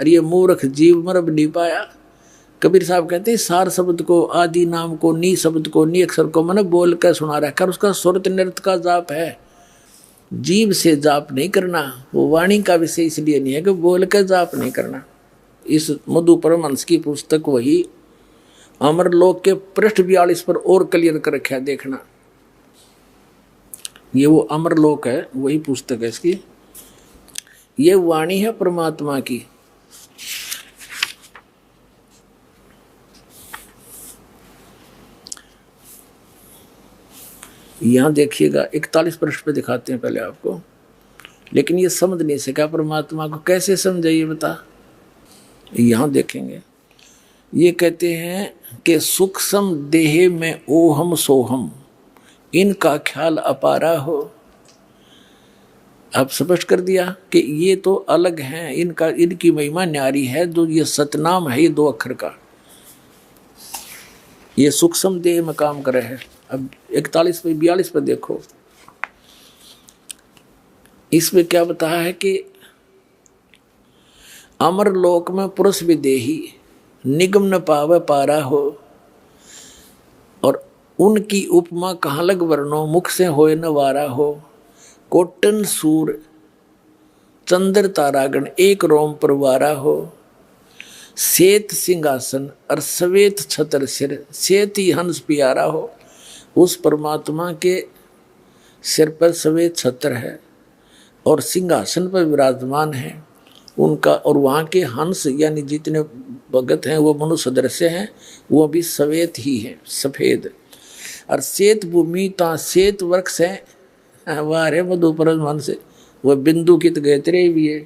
और ये मूर्ख जीव मरब नहीं पाया। कबीर साहब कहते हैं सार शब्द को, आदि नाम को, नी शब्द को, नी अक्षर को मैंने बोल कर सुना रखा, उसका सुरत नृत का जाप है। जीव से जाप नहीं करना, वो वाणी का विषय इसलिए नहीं है कि बोल कर जाप नहीं करना। इस मधु परमहंस की पुस्तक वही अमरलोक के पृष्ठ 42 पर और क्लियर कर रखा है, देखना। ये वो अमरलोक है, वही पुस्तक है इसकी। ये वाणी है परमात्मा की। यहां देखिएगा 41 पृष्ठ पे दिखाते हैं पहले आपको, लेकिन ये समझ नहीं सका परमात्मा को, कैसे समझाइए बता। यहां देखेंगे, ये कहते हैं कि सूक्ष्म देह में ओहम सोहम, इनका ख्याल अपारा हो। अब स्पष्ट कर दिया कि ये तो अलग हैं, इनकी महिमा न्यारी है। जो ये सतनाम है, ये 2 अक्षर का, ये सूक्ष्म देह में काम करे है। अब 41 पे 42 पे देखो, इसमें क्या बताया है कि अमर लोक में पुरुष विदेही, निगम न पावे पारा हो, और उनकी उपमा कहाँ लग वर्णो, मुख से होए न वारा हो। कोटन सूर चंद्र तारागण, एक रोम पर वारा हो। श्वेत सिंहासन और श्वेत छत्र सिर, श्वेत ही हंस प्यारा हो। उस परमात्मा के सिर पर श्वेत छत्र है और सिंहासन पर विराजमान है उनका, और वहाँ के हंस यानी जितने भगत हैं वो मनुष्य सदृश हैं, वो भी श्वेत ही हैं, सफेद। और श्वेत भूमि ता श्वेत वृक्ष है, वह रे मधु परमहंस, वह बिंदु कित गैत्रे भी है।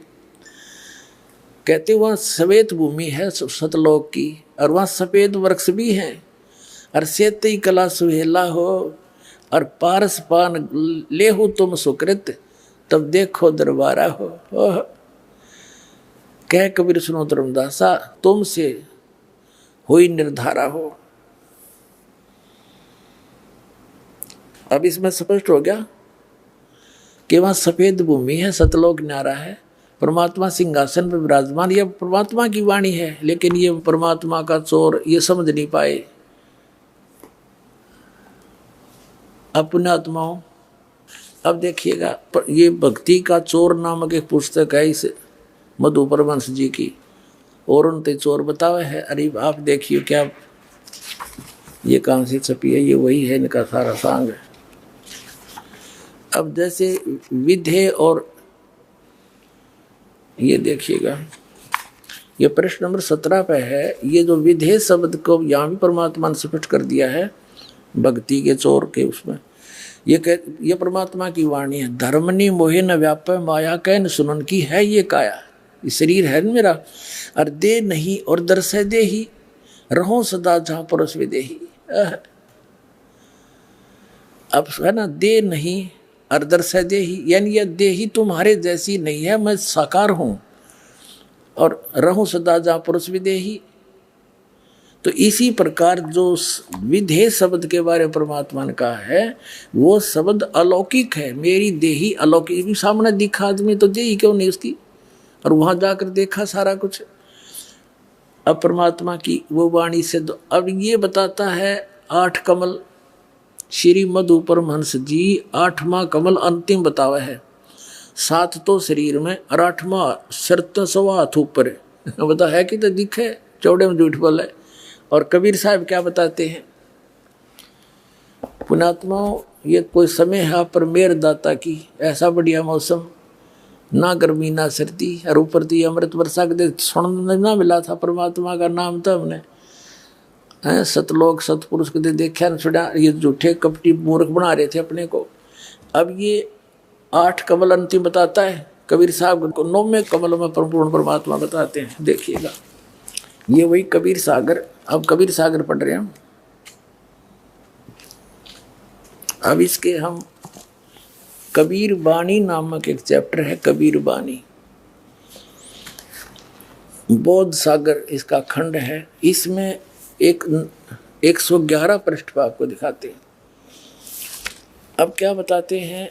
कहते वहाँ श्वेत भूमि है सतलोक की, और वहाँ सफेद वृक्ष भी हैं। और श्वेत ही कला सुहेला हो, और पारस पान लेहु तुम सुकृत, तब देखो दरबारा हो। कह कबीर सुनो धर्मदासा, तुमसे हुई निर्धारा हो। अब इसमें स्पष्ट हो गया कि वहाँ सफेद भूमि है, सतलोक न्यारा है, परमात्मा सिंहासन पर विराजमान। यह परमात्मा की वाणी है, लेकिन ये परमात्मा का चोर ये समझ नहीं पाए अपने आत्माओं। अब देखिएगा, ये भक्ति का चोर नामक एक पुस्तक है इस मधु परमहंस जी की, और उनते चोर बतावे है। अरे आप देखिए क्या, ये कहाँ से छपी है, ये वही है, इनका सारा सांग है। अब जैसे विधे, और ये देखिएगा, ये प्रश्न नंबर 17 पे है। ये जो विधे शब्द को यहाँ भी परमात्मा ने स्पष्ट कर दिया है भक्ति के चोर के उसमें। ये परमात्मा की वाणी है। धर्मनी मोहे न व्यापय माया कैन सुनन की है ये काया, ये शरीर है मेरा, और दे नहीं और दर्शय दे ही, रहो सदा जहाँ पुरुष विदेही। अब है ना, दे नहीं और दर्शय दे ही, यानी यह देही तुम्हारे जैसी नहीं है, मैं साकार हूँ, और रहूं सदा जहाँ पुरुष विदेही। तो इसी प्रकार जो विधेय शब्द के बारे में परमात्मा ने कहा है, वो शब्द अलौकिक है। मेरी देही अलौकिक, सामने दिखा आदमी तो देही क्यों नहीं उसकी, और वहां जाकर देखा सारा कुछ। अब परमात्मा की वो वाणी से अब ये बताता है 8 कमल, श्री मधु परमहंस जी 8वां कमल अंतिम बतावा है। 7 तो शरीर में और 8वां शर्त 100 हाथ ऊपर है। बता है कि तो दिखे, चौड़े में झूठ बोले। और कबीर साहब क्या बताते हैं, पुणात्माओं, ये कोई समय है आप पर मेर दाता की, ऐसा बढ़िया मौसम, ना गर्मी ना सर्दी, और ऊपर दी अमृत वर्षा के सुनने ना मिला था परमात्मा का नाम। तो हमने सतलोक सतपुरुष के देखा न सुना, ये झूठे कपटी मूर्ख बना रहे थे अपने को। अब ये 8 कमल अंतिम बताता है कबीर साहब को, 9वें कमल में पूर्ण परमात्मा बताते हैं। देखिएगा, ये वही कबीर सागर। अब कबीर सागर पढ़ रहे हैं हम। अब इसके हम कबीर बानी नामक एक चैप्टर है, कबीर बानी, बोध सागर इसका खंड है। इसमें 111 पृष्ठ पर आपको दिखाते हैं। अब क्या बताते हैं,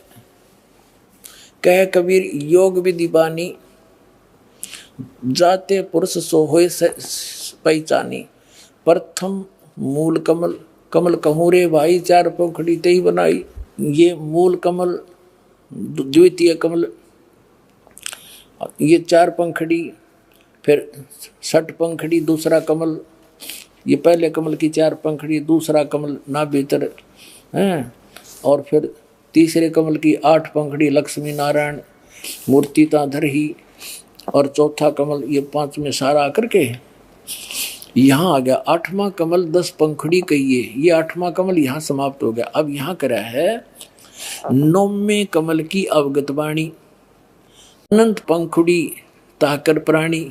कह कबीर योग विधि बानी, जाते पुरुष सो होय पहचानी, प्रथम मूल कमल, कमल कहूँ रे भाई चार पंखड़ी तेई बनाई। ये मूल कमल, द्वितीय कमल, ये चार पंखड़ी, फिर षट पंखड़ी दूसरा कमल, ये पहले कमल की चार पंखड़ी, दूसरा कमल ना भीतर हैं, और फिर तीसरे कमल की 8 पंखड़ी लक्ष्मी नारायण मूर्ति ताधर ही, और चौथा कमल ये 5 में सारा करके यहाँ आ गया। 8वां कमल 10 पंखड़ी कहिए, ये 8वां कमल यहाँ समाप्त हो गया। अब यहाँ करा है 9वें कमल की अवगत वाणी, अनंत पंखुड़ी ताकर प्राणी,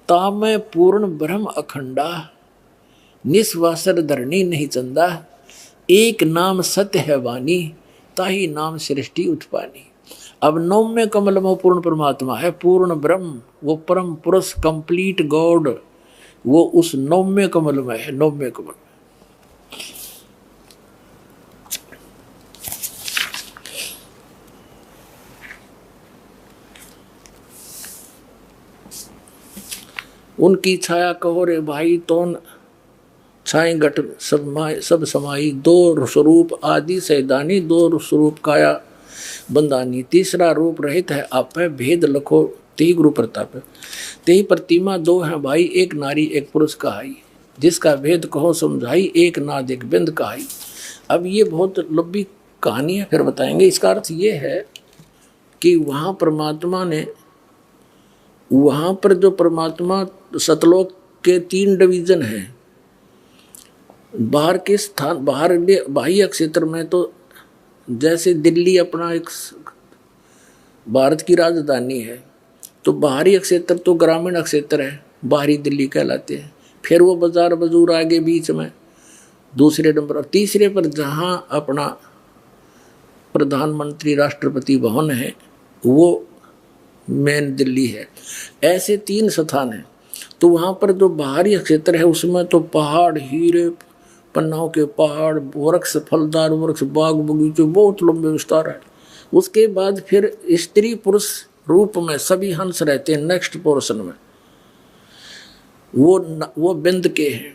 तामय पूर्ण ब्रह्म अखंडा, निस्वासर धरणी नहीं चंदा, एक नाम सत्य है वाणी, ताही नाम सृष्टि उत्पानी। अब 9वें कमल में पूर्ण परमात्मा है, पूर्ण ब्रह्म, वो परम पुरुष कंप्लीट गॉड, वो उस 9वें कमल में है। 9वें कमल उनकी छाया कहो रे भाई, तोन छाई घट सब समाई, 2 स्वरूप आदि सैदानी, 2 स्वरूप काया बंदानी, तीसरा रूप रहित है आपे, भेद लखो तेही गुरु प्रताप। तेही प्रतिमा 2 है भाई, एक नारी एक पुरुष कहाई, जिसका भेद कहो समझाई, एक नाद एक बिंद कहाई। अब ये बहुत लंबी कहानी है, फिर बताएंगे। इसका अर्थ ये है कि वहाँ परमात्मा ने, वहाँ पर जो परमात्मा सतलोक के 3 डिवीजन हैं, बाहर के स्थान, बाहर बाह्य क्षेत्र में तो जैसे दिल्ली अपना एक भारत की राजधानी है, तो बाहरी क्षेत्र तो ग्रामीण क्षेत्र है, बाहरी दिल्ली कहलाते हैं। फिर वो बाजार बजूर आगे बीच में दूसरे नंबर, और तीसरे पर जहाँ अपना प्रधानमंत्री राष्ट्रपति भवन है वो मेन दिल्ली है। ऐसे 3 स्थान हैं। तो वहाँ पर जो बाहरी क्षेत्र है उसमें तो पहाड़, हीरे पन्नाओं के पहाड़, वृक्ष, फलदार वृक्ष, बाग बगीचे, बहुत लंबे विस्तार है। उसके बाद फिर स्त्री पुरुष रूप में सभी हंस रहते हैं नेक्स्ट पोर्शन में, वो बिंद के हैं,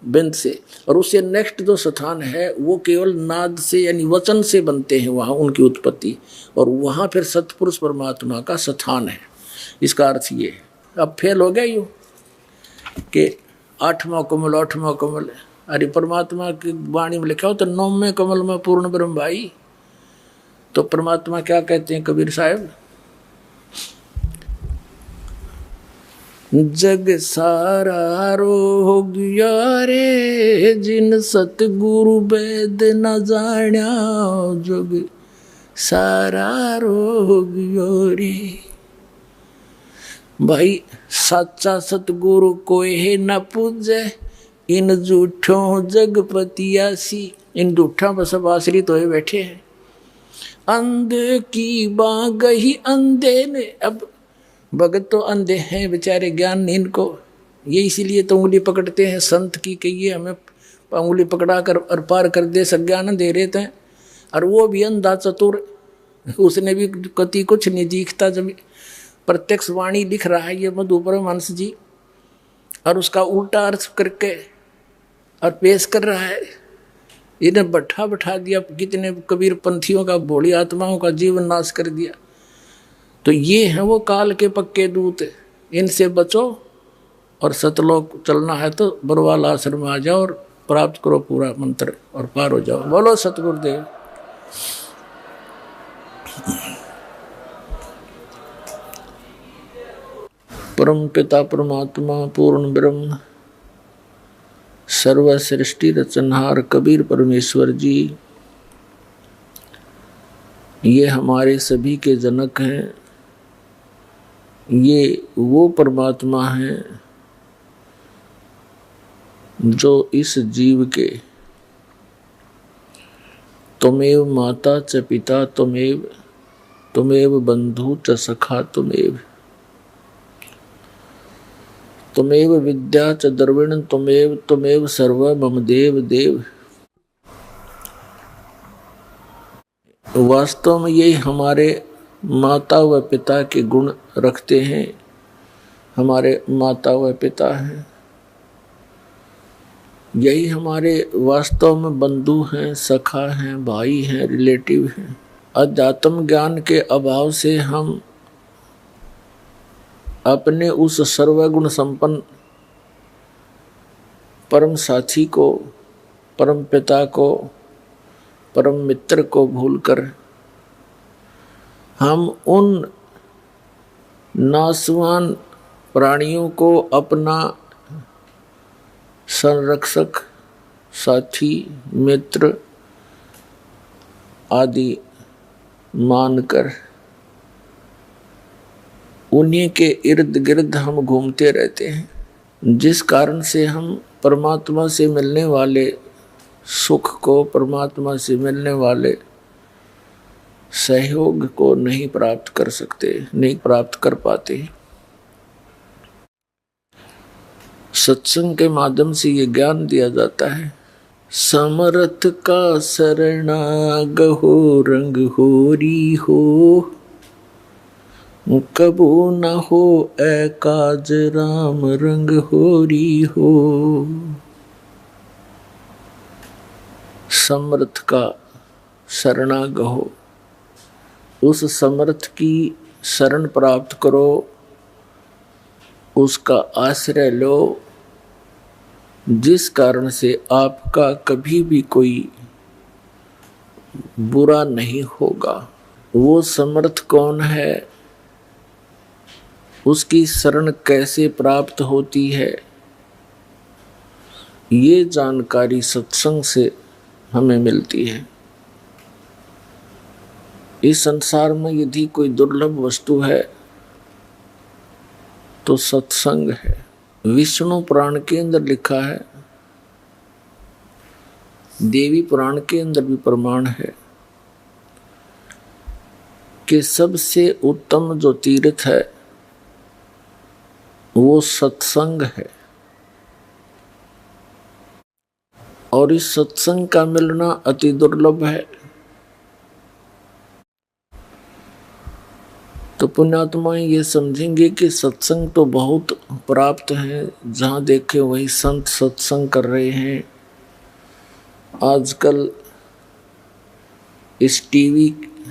बिंद से। और उससे नेक्स्ट जो स्थान है वो केवल नाद से यानी वचन से बनते हैं वहाँ उनकी उत्पत्ति, और वहाँ फिर सतपुरुष परमात्मा का स्थान है। इसका अर्थ ये है। अब फेल हो गया यूँ कि 8वां कमल 8वां कमल, अरे परमात्मा की वाणी में लिखा हो तो 9वें कमल में पूर्ण ब्रह्म भाई। तो परमात्मा क्या कहते हैं कबीर साहब, जग सारा रोग यारे, जिन सतगुरु वेद न जाण्या, जग सारा रोग यारे। भाई सच्चा सतगुरु कोई है न पूजे, इन झूठों जगपतियासी। इन झूठा पर सब आश्रित होए बैठे हैं। अंधे की बाँ गही अंधे ने, अब भगत तो अंधे हैं बेचारे, ज्ञान नहीं इनको, ये इसीलिए तो उंगली पकड़ते हैं संत की कि ये हमें उंगली पकड़ा कर और पार कर दे, सज्ञान दे रहे थे। और वो भी अंधा चतुर, उसने भी कति कुछ नहीं दिखता, जब प्रत्यक्ष वाणी लिख रहा है ये मधु परमहंस जी, और उसका उल्टा अर्थ करके और पेश कर रहा है। इन्हें बैठा दिया, कितने कबीर पंथियों का, भोली आत्माओं का जीवन नाश कर दिया। तो ये हैं वो काल के पक्के दूत, इनसे बचो, और सतलोक चलना है तो बरवाल आश्रम में आ जाओ और प्राप्त करो पूरा मंत्र और पार हो जाओ। बोलो सतगुरुदेव। परम पिता परमात्मा पूर्ण ब्रह्म सर्व सृष्टि रचनहार कबीर परमेश्वर जी, ये हमारे सभी के जनक हैं। ये वो परमात्मा हैं जो इस जीव के त्वमेव माता च पिता त्वमेव, त्वमेव बंधु च सखा त्वमेव, त्वमेव विद्या च द्रविण त्वमेव, त्वमेव सर्व मम देव देव। वास्तव में ये हमारे माता व पिता के गुण रखते हैं। हमारे माता व पिता हैं, यही हमारे वास्तव में बंधु हैं, सखा हैं, भाई हैं, रिलेटिव हैं। अध्यात्म ज्ञान के अभाव से हम अपने उस सर्वगुण संपन्न परम साथी को, परम पिता को, परम मित्र को भूलकर हम उन नासवान प्राणियों को अपना संरक्षक, साथी, मित्र आदि मानकर उन्हीं के इर्द गिर्द हम घूमते रहते हैं, जिस कारण से हम परमात्मा से मिलने वाले सुख को, परमात्मा से मिलने वाले सहयोग को नहीं प्राप्त कर सकते, नहीं प्राप्त कर पाते। सत्संग के माध्यम से ये ज्ञान दिया जाता है। समर्थ का शरणागहो रंग होरी हो, कबू न हो एकाज राम रंग होरी हो। समर्थ का शरणागहो, उस समर्थ की शरण प्राप्त करो, उसका आश्रय लो, जिस कारण से आपका कभी भी कोई बुरा नहीं होगा। वो समर्थ कौन है, उसकी शरण कैसे प्राप्त होती है, ये जानकारी सत्संग से हमें मिलती है। इस संसार में यदि कोई दुर्लभ वस्तु है तो सत्संग है। विष्णु पुराण के अंदर लिखा है, देवी पुराण के अंदर भी प्रमाण है कि सबसे उत्तम जो तीर्थ है वो सत्संग है, और इस सत्संग का मिलना अति दुर्लभ है। तो पुण्यात्माएं ये समझेंगे कि सत्संग तो बहुत प्राप्त है, जहाँ देखे वही संत सत्संग कर रहे हैं। आजकल इस टीवी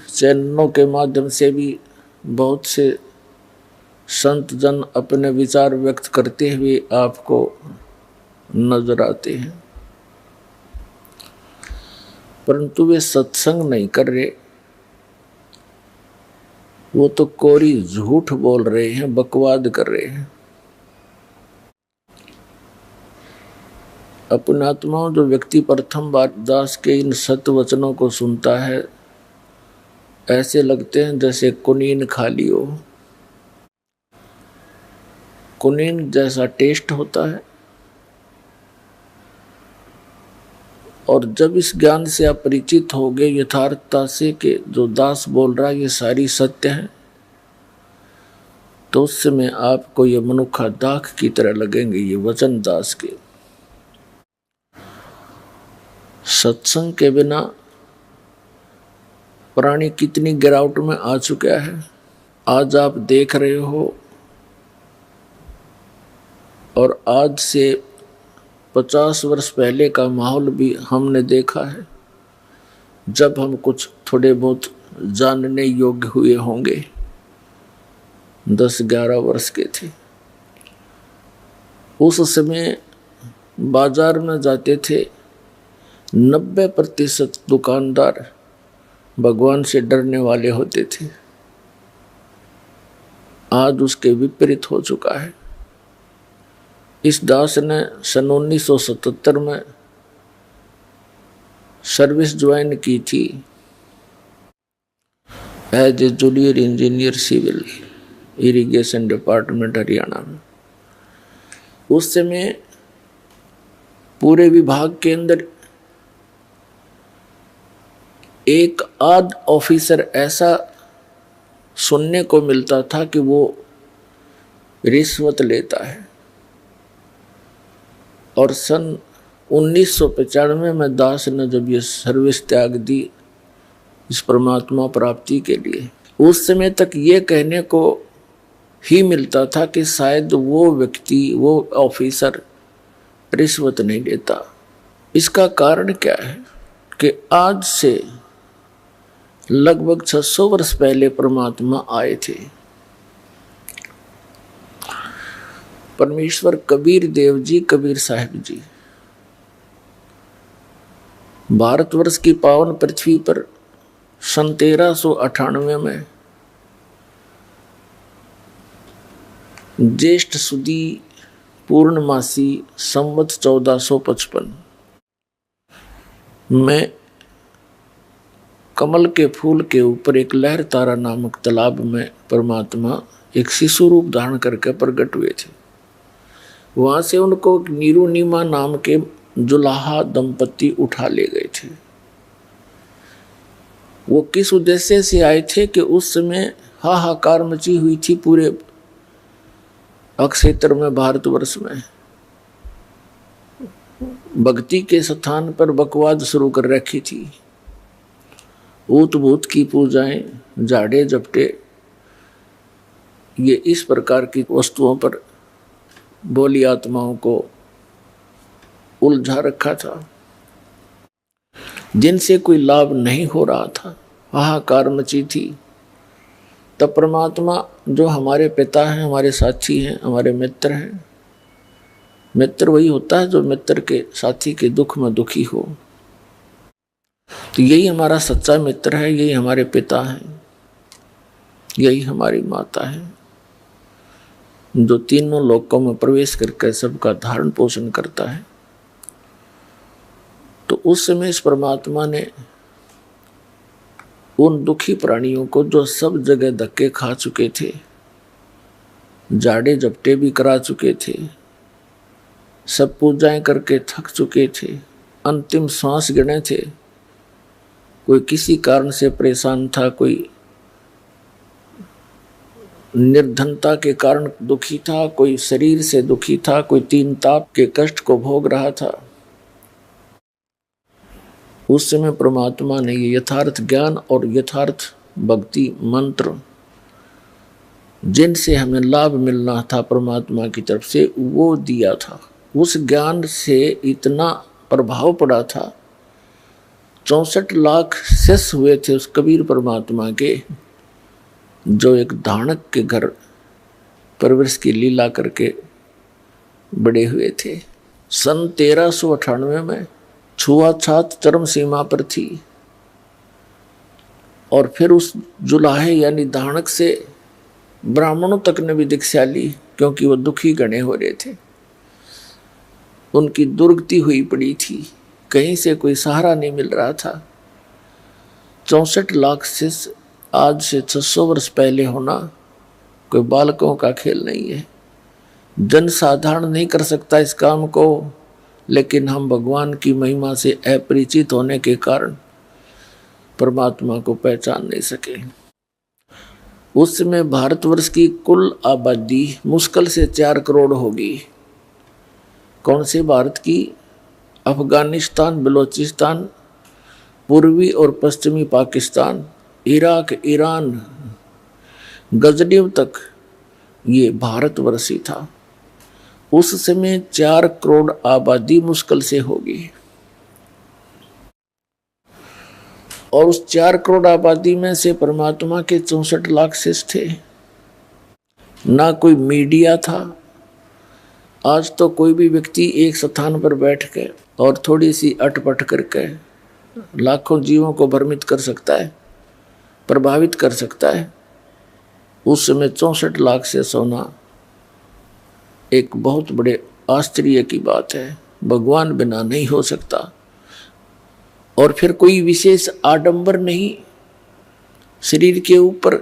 चैनलों के माध्यम से भी बहुत से संत जन अपने विचार व्यक्त करते हुए आपको नजर आते हैं, परंतु वे सत्संग नहीं कर रहे, वो तो कोरी झूठ बोल रहे हैं, बकवाद कर रहे हैं। अपने आत्माओं, जो व्यक्ति प्रथम बार दास के इन सत्य वचनों को सुनता है, ऐसे लगते हैं जैसे कुनीन खा लियो। कुनीन जैसा टेस्ट होता है, और जब इस ज्ञान से आप परिचित हो गए यथार्थता से कि जो दास बोल रहा है ये सारी सत्य है, तो उस समय आपको ये मनुखा दाख की तरह लगेंगे ये वचन दास के। सत्संग के बिना प्राणी कितनी गिरावट में आ चुका है, आज आप देख रहे हो। और आज से 50 वर्ष पहले का माहौल भी हमने देखा है, जब हम कुछ थोड़े बहुत जानने योग्य हुए होंगे, 10-11 वर्ष के थे। उस समय बाजार में जाते थे 90% दुकानदार भगवान से डरने वाले होते थे। आज उसके विपरीत हो चुका है। इस दास ने सन 1977 में सर्विस ज्वाइन की थी as a junior engineer civil irrigation department Haryana में। उस समय पूरे विभाग के अंदर एक आध ऑफिसर ऐसा सुनने को मिलता था कि वो रिश्वत लेता है। और सन 1995 में दास ने जब ये सर्विस त्याग दी इस परमात्मा प्राप्ति के लिए, उस समय तक ये कहने को ही मिलता था कि शायद वो व्यक्ति, वो ऑफिसर रिश्वत नहीं लेता। इसका कारण क्या है कि आज से लगभग 600 वर्ष पहले परमात्मा आए थे। परमेश्वर कबीर देव जी, कबीर साहिब जी भारतवर्ष की पावन पृथ्वी पर सन 1398 में ज्येष्ठ सुदी पूर्णमासी संवत 1455 में कमल के फूल के ऊपर एक लहर तारा नामक तालाब में परमात्मा एक शिशु रूप धारण करके प्रकट हुए थे। वहां से उनको नीरुनिमा नाम के जुलाहा दंपति उठा ले गए थे। वो किस उद्देश्य से आए थे कि उस समय हाहाकार मची हुई थी पूरे अक्षेत्र में, भारतवर्ष में भक्ति के स्थान पर बकवाद शुरू कर रखी थी। ऊत भूत की पूजाएं, जाड़े जपटे, ये इस प्रकार की वस्तुओं पर बोली आत्माओं को उलझा रखा था, जिनसे कोई लाभ नहीं हो रहा था। हाहाकार मची थी। तब परमात्मा जो हमारे पिता हैं, हमारे साथी हैं, हमारे मित्र हैं, मित्र वही होता है जो मित्र के साथी के दुख में दुखी हो। तो यही हमारा सच्चा मित्र है, यही हमारे पिता हैं, यही हमारी माता है, जो तीनों लोकों में प्रवेश करके सबका धारण पोषण करता है। तो उस समय इस परमात्मा ने उन दुखी प्राणियों को, जो सब जगह धक्के खा चुके थे, जाड़े जपटे भी करा चुके थे, सब पूजाएं करके थक चुके थे, अंतिम सांस गिने थे, कोई किसी कारण से परेशान था, कोई निर्धनता के कारण दुखी था, कोई शरीर से दुखी था, कोई तीन ताप के कष्ट को भोग रहा था। उस समय परमात्मा ने ये यथार्थ ज्ञान और यथार्थ भक्ति मंत्र, जिनसे हमें लाभ मिलना था परमात्मा की तरफ से, वो दिया था। उस ज्ञान से इतना प्रभाव पड़ा था, 64 लाख शिष्य हुए थे उस कबीर परमात्मा के, जो एक धानक के घर परवरिश की लीला करके बड़े हुए थे। सन 1398 में छुआछात चरम सीमा पर थी, और फिर उस जुलाहे यानी धानक से ब्राह्मणों तक ने भी दीक्षा ली, क्योंकि वो दुखी गणे हो रहे थे, उनकी दुर्गति हुई पड़ी थी, कहीं से कोई सहारा नहीं मिल रहा था। 64 लाख शिष्य आज से 600 वर्ष पहले होना कोई बालकों का खेल नहीं है। जन साधारण नहीं कर सकता इस काम को, लेकिन हम भगवान की महिमा से अपरिचित होने के कारण परमात्मा को पहचान नहीं सके। उस समय भारतवर्ष की कुल आबादी मुश्किल से 4 करोड़ होगी। कौन से भारत की? अफगानिस्तान, बलूचिस्तान, पूर्वी और पश्चिमी पाकिस्तान, इराक, ईरान, गजनीव तक ये भारतवर्ष ही था। उस समय 4 करोड़ आबादी मुश्किल से होगी, और उस 4 करोड़ आबादी में से परमात्मा के 64 लाख शिष्य थे। ना कोई मीडिया था। आज तो कोई भी व्यक्ति एक स्थान पर बैठ के और थोड़ी सी अटपट करके लाखों जीवों को भ्रमित कर सकता है, प्रभावित कर सकता है। उस समय 64 लाख से सोना एक बहुत बड़े आश्चर्य की बात है। भगवान बिना नहीं हो सकता, और फिर कोई विशेष आडंबर नहीं शरीर के ऊपर,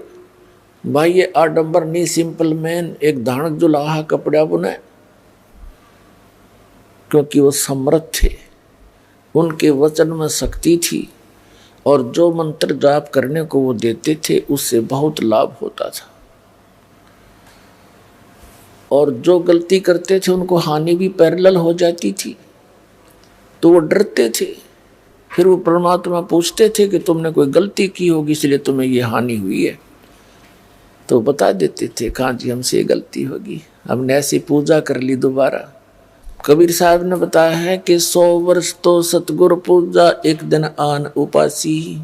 बाह्य आडंबर नहीं, सिंपल मैन एक धानक जुलाहा कपड़ा बुने, क्योंकि वो समर्थ थे, उनके वचन में शक्ति थी, और जो मंत्र जाप करने को वो देते थे उससे बहुत लाभ होता था, और जो गलती करते थे उनको हानि भी पैरेलल हो जाती थी, तो वो डरते थे। फिर वो परमात्मा पूछते थे कि तुमने कोई गलती की होगी इसलिए तुम्हें ये हानि हुई है। तो बता देते थे, कहाँ जी हमसे ये गलती होगी, हमने ऐसी पूजा कर ली दोबारा। कबीर साहब ने बताया है कि 100 वर्ष तो सतगुरु पूजा, एक दिन आन उपासी,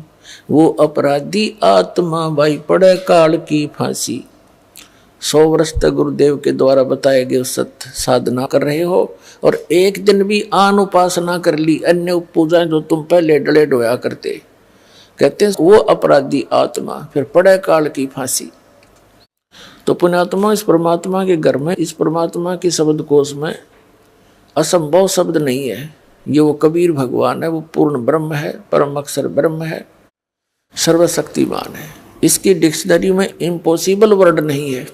वो अपराधी आत्मा भाई पड़े काल की फांसी। 100 वर्ष तक गुरुदेव के द्वारा बताए गए सत्य साधना कर रहे हो और एक दिन भी आन उपासना कर ली, अन्य पूजा जो तुम पहले डले डोया करते, कहते हैं वो अपराधी आत्मा फिर पड़े काल की फांसी। तो पुण्यात्मा, इस परमात्मा के घर में, इस परमात्मा की शब्द कोश में असंभव शब्द नहीं है। ये वो कबीर भगवान है, वो पूर्ण ब्रह्म है, परम अक्षर ब्रह्म है, सर्वशक्तिमान है। इसकी डिक्शनरी में इम्पॉसिबल वर्ड नहीं है,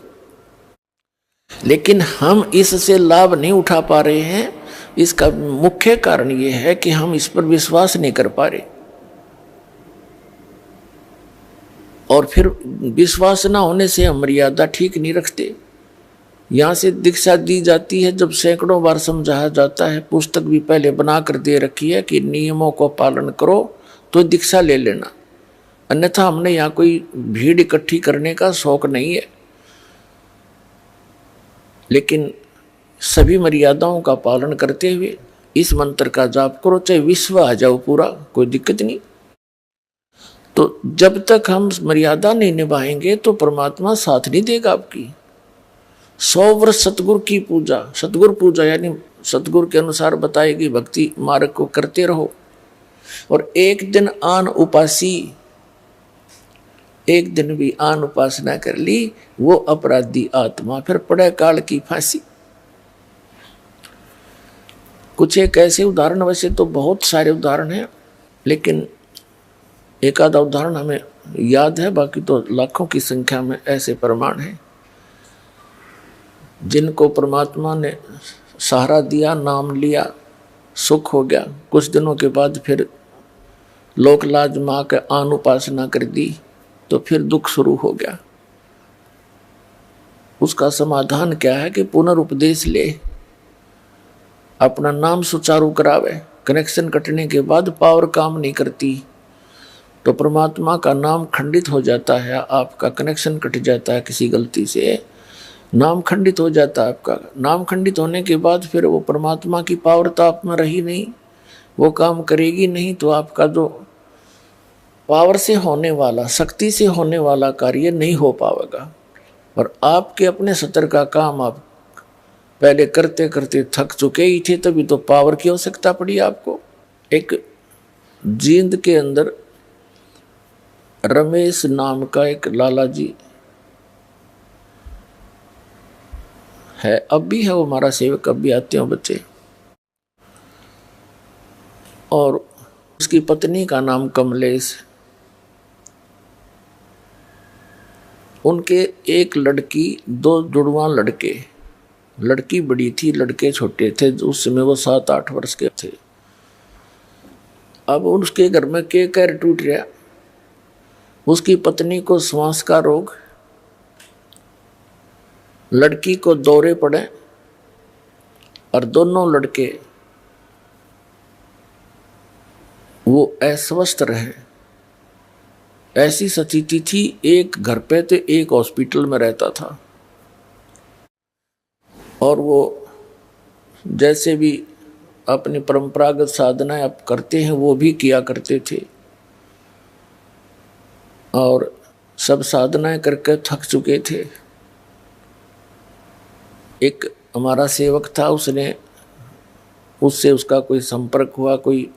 लेकिन हम इससे लाभ नहीं उठा पा रहे हैं। इसका मुख्य कारण ये है कि हम इस पर विश्वास नहीं कर पा रहे, और फिर विश्वास ना होने से हम मर्यादा ठीक नहीं रखते। यहाँ से दीक्षा दी जाती है, जब सैकड़ों बार समझाया जाता है, पुस्तक भी पहले बना कर दे रखी है कि नियमों को पालन करो तो दीक्षा ले लेना, अन्यथा हमने यहाँ कोई भीड़ इकट्ठी करने का शौक नहीं है। लेकिन सभी मर्यादाओं का पालन करते हुए इस मंत्र का जाप करो, चाहे विश्व आ जाओ पूरा, कोई दिक्कत नहीं। तो जब तक हम मर्यादा नहीं निभाएंगे तो परमात्मा साथ नहीं देगा आपकी। 100 वर्ष सतगुरु की पूजा, सतगुरु पूजा यानी सतगुरु के अनुसार बताई गई भक्ति मार्ग को करते रहो, और एक दिन आन उपासी, एक दिन भी आन उपासना कर ली, वो अपराधी आत्मा फिर पड़े काल की फांसी। कुछ एक ऐसे उदाहरण, वैसे तो बहुत सारे उदाहरण हैं, लेकिन एक आधा उदाहरण हमें याद है, बाकी तो लाखों की संख्या में ऐसे प्रमाण हैं जिनको परमात्मा ने सहारा दिया, नाम लिया, सुख हो गया, कुछ दिनों के बाद फिर लोक लाज माँ के आन उपासना कर दी तो फिर दुख शुरू हो गया। उसका समाधान क्या है कि पुनरुपदेश ले, अपना नाम सुचारू करावे। कनेक्शन कटने के बाद पावर काम नहीं करती तो परमात्मा का नाम खंडित हो जाता है, आपका कनेक्शन कट जाता है किसी गलती से, नाम खंडित हो जाता है आपका। नाम खंडित होने के बाद फिर वो परमात्मा की पावर तो आप में रही नहीं, वो काम करेगी नहीं, तो आपका जो पावर से होने वाला, शक्ति से होने वाला कार्य नहीं हो पाएगा। और आपके अपने सतर का काम आप पहले करते करते थक चुके ही थे, तभी तो पावर की आवश्यकता पड़ी आपको। एक जींद के अंदर रमेश नाम का एक लाला जी है, अब भी है वो हमारा सेवक, अब भी आते हैं बच्चे, और उसकी पत्नी का नाम कमलेश। उनके एक लड़की, 2 जुड़वा लड़के, लड़की बड़ी थी, लड़के छोटे थे, उस समय वो 7-8 वर्ष के थे। अब उसके घर में के कैर टूट गया, उसकी पत्नी को श्वास का रोग, लड़की को दौरे पड़े, और दोनों लड़के वो अस्वस्थ रहे। ऐसी स्थिति थी, एक घर पे तो एक हॉस्पिटल में रहता था, और वो जैसे भी अपनी परंपरागत साधनाएं आप करते हैं वो भी किया करते थे, और सब साधनाएं करके थक चुके थे। एक हमारा सेवक था, उससे उसका कोई संपर्क हुआ, कोई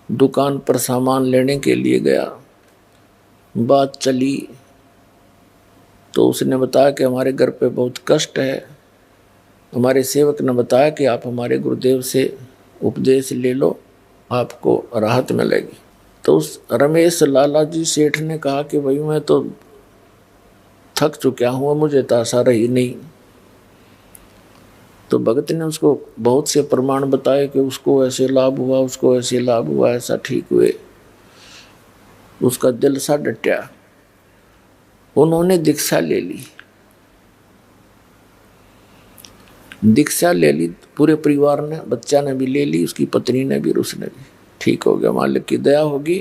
दुकान पर सामान लेने के लिए गया, बात चली तो उसने बताया कि हमारे घर पे बहुत कष्ट है। हमारे सेवक ने बताया कि आप हमारे गुरुदेव से उपदेश ले लो, आपको राहत मिलेगी। तो उस रमेश लाला जी सेठ ने कहा कि भाई मैं तो थक चुका हूँ, मुझे तो आशा रही नहीं। तो भगत ने उसको बहुत से प्रमाण बताए कि उसको ऐसे लाभ हुआ, उसको ऐसे लाभ हुआ, ऐसा ठीक हुए। उसका दिल सा डटा, उन्होंने दीक्षा ले ली। दीक्षा ले ली पूरे परिवार ने, बच्चा ने भी ले ली, उसकी पत्नी ने भी, उसने भी ठीक हो गया, मालिक की दया होगी।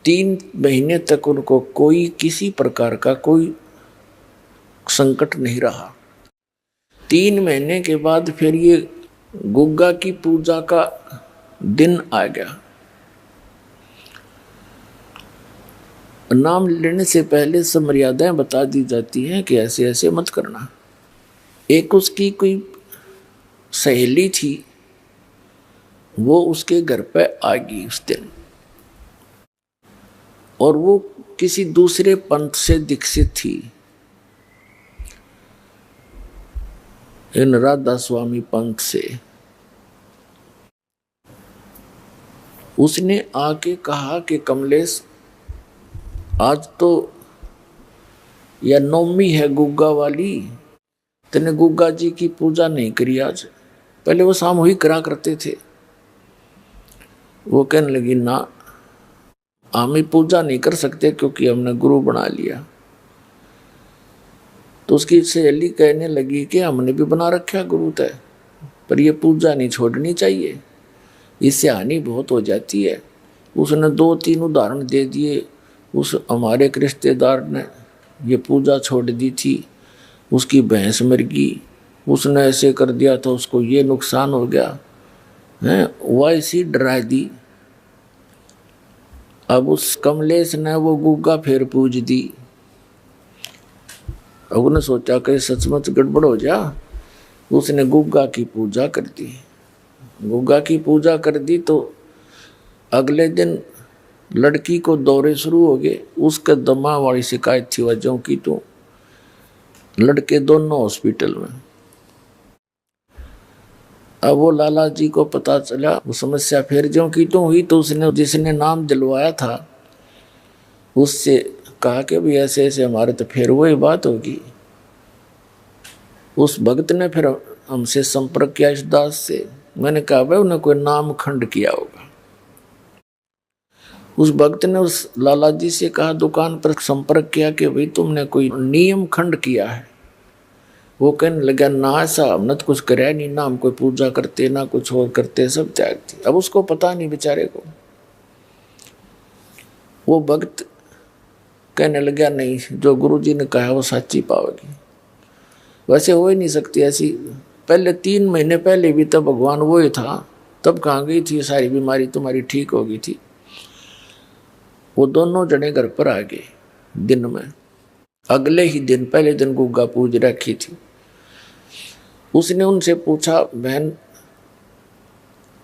3 महीने तक उनको कोई किसी प्रकार का कोई संकट नहीं रहा। 3 महीने के बाद फिर ये गुग्गा की पूजा का दिन आ गया। नाम लेने से पहले सब मर्यादाएं बता दी जाती हैं कि ऐसे ऐसे मत करना। एक उसकी कोई सहेली थी, वो उसके घर पे आ गई उस दिन, और वो किसी दूसरे पंथ से दीक्षित थी, इन राधा स्वामी पंथ से। उसने आके कहा कि कमलेश, आज तो या नवमी है गुग्गा वाली, तेने गुग्गा जी की पूजा नहीं करी आज। पहले वो सामूहिक करा करते थे। वो कहने लगी, ना हम ही पूजा नहीं कर सकते क्योंकि हमने गुरु बना लिया। तो उसकी सहेली कहने लगी कि हमने भी बना रखा गुरु तय, पर ये पूजा नहीं छोड़नी चाहिए, इससे हानि बहुत हो जाती है। उसने 2-3 उदाहरण दे दिए। उस हमारे एक रिश्तेदार ने ये पूजा छोड़ दी थी, उसकी भैंस मर गई, उसने ऐसे कर दिया था, उसको ये नुकसान हो गया है, वैसी डरा दी। अब उस कमलेश ने वो गुग्गा फिर पूज दी। अब उसने सोचा कि सचमुच गड़बड़ हो जा, उसने गुग्गा की पूजा कर दी। गुग्गा की पूजा कर दी तो अगले दिन लड़की को दौरे शुरू हो गए। उसके दमा वाली शिकायत थी वजहों की, तो लड़के दोनों हॉस्पिटल में। अब वो लाला जी को पता चला, वो समस्या फिर ज्यों की तो हुई। तो उसने जिसने नाम दिलवाया था उससे कहा कि भाई ऐसे ऐसे हमारे तो फिर वही बात होगी। उस भक्त ने फिर हमसे संपर्क किया इस दास से। मैंने कहा भाई उन्हें कोई नाम खंड किया होगा। उस भक्त ने उस लाला जी से कहा, दुकान पर संपर्क किया कि भाई तुमने कोई नियम खंड किया है। वो कहने लगा, ना ऐसा हमने तो कुछ कराया नहीं, ना हम कोई पूजा करते ना कुछ और करते, सब त्याग दी। अब उसको पता नहीं बेचारे को। वो भक्त कहने लगा, नहीं जो गुरुजी ने कहा वो सच्ची पाओगी। वैसे हो ही नहीं सकती ऐसी। पहले 3 महीने पहले भी तब भगवान वो ही था, तब कहाँ गई थी सारी बीमारी तुम्हारी ठीक हो गई थी। वो दोनों जने घर पर आ गए दिन में। अगले ही दिन, पहले दिन गुग्गा पूज रखी थी। उसने उनसे पूछा, बहन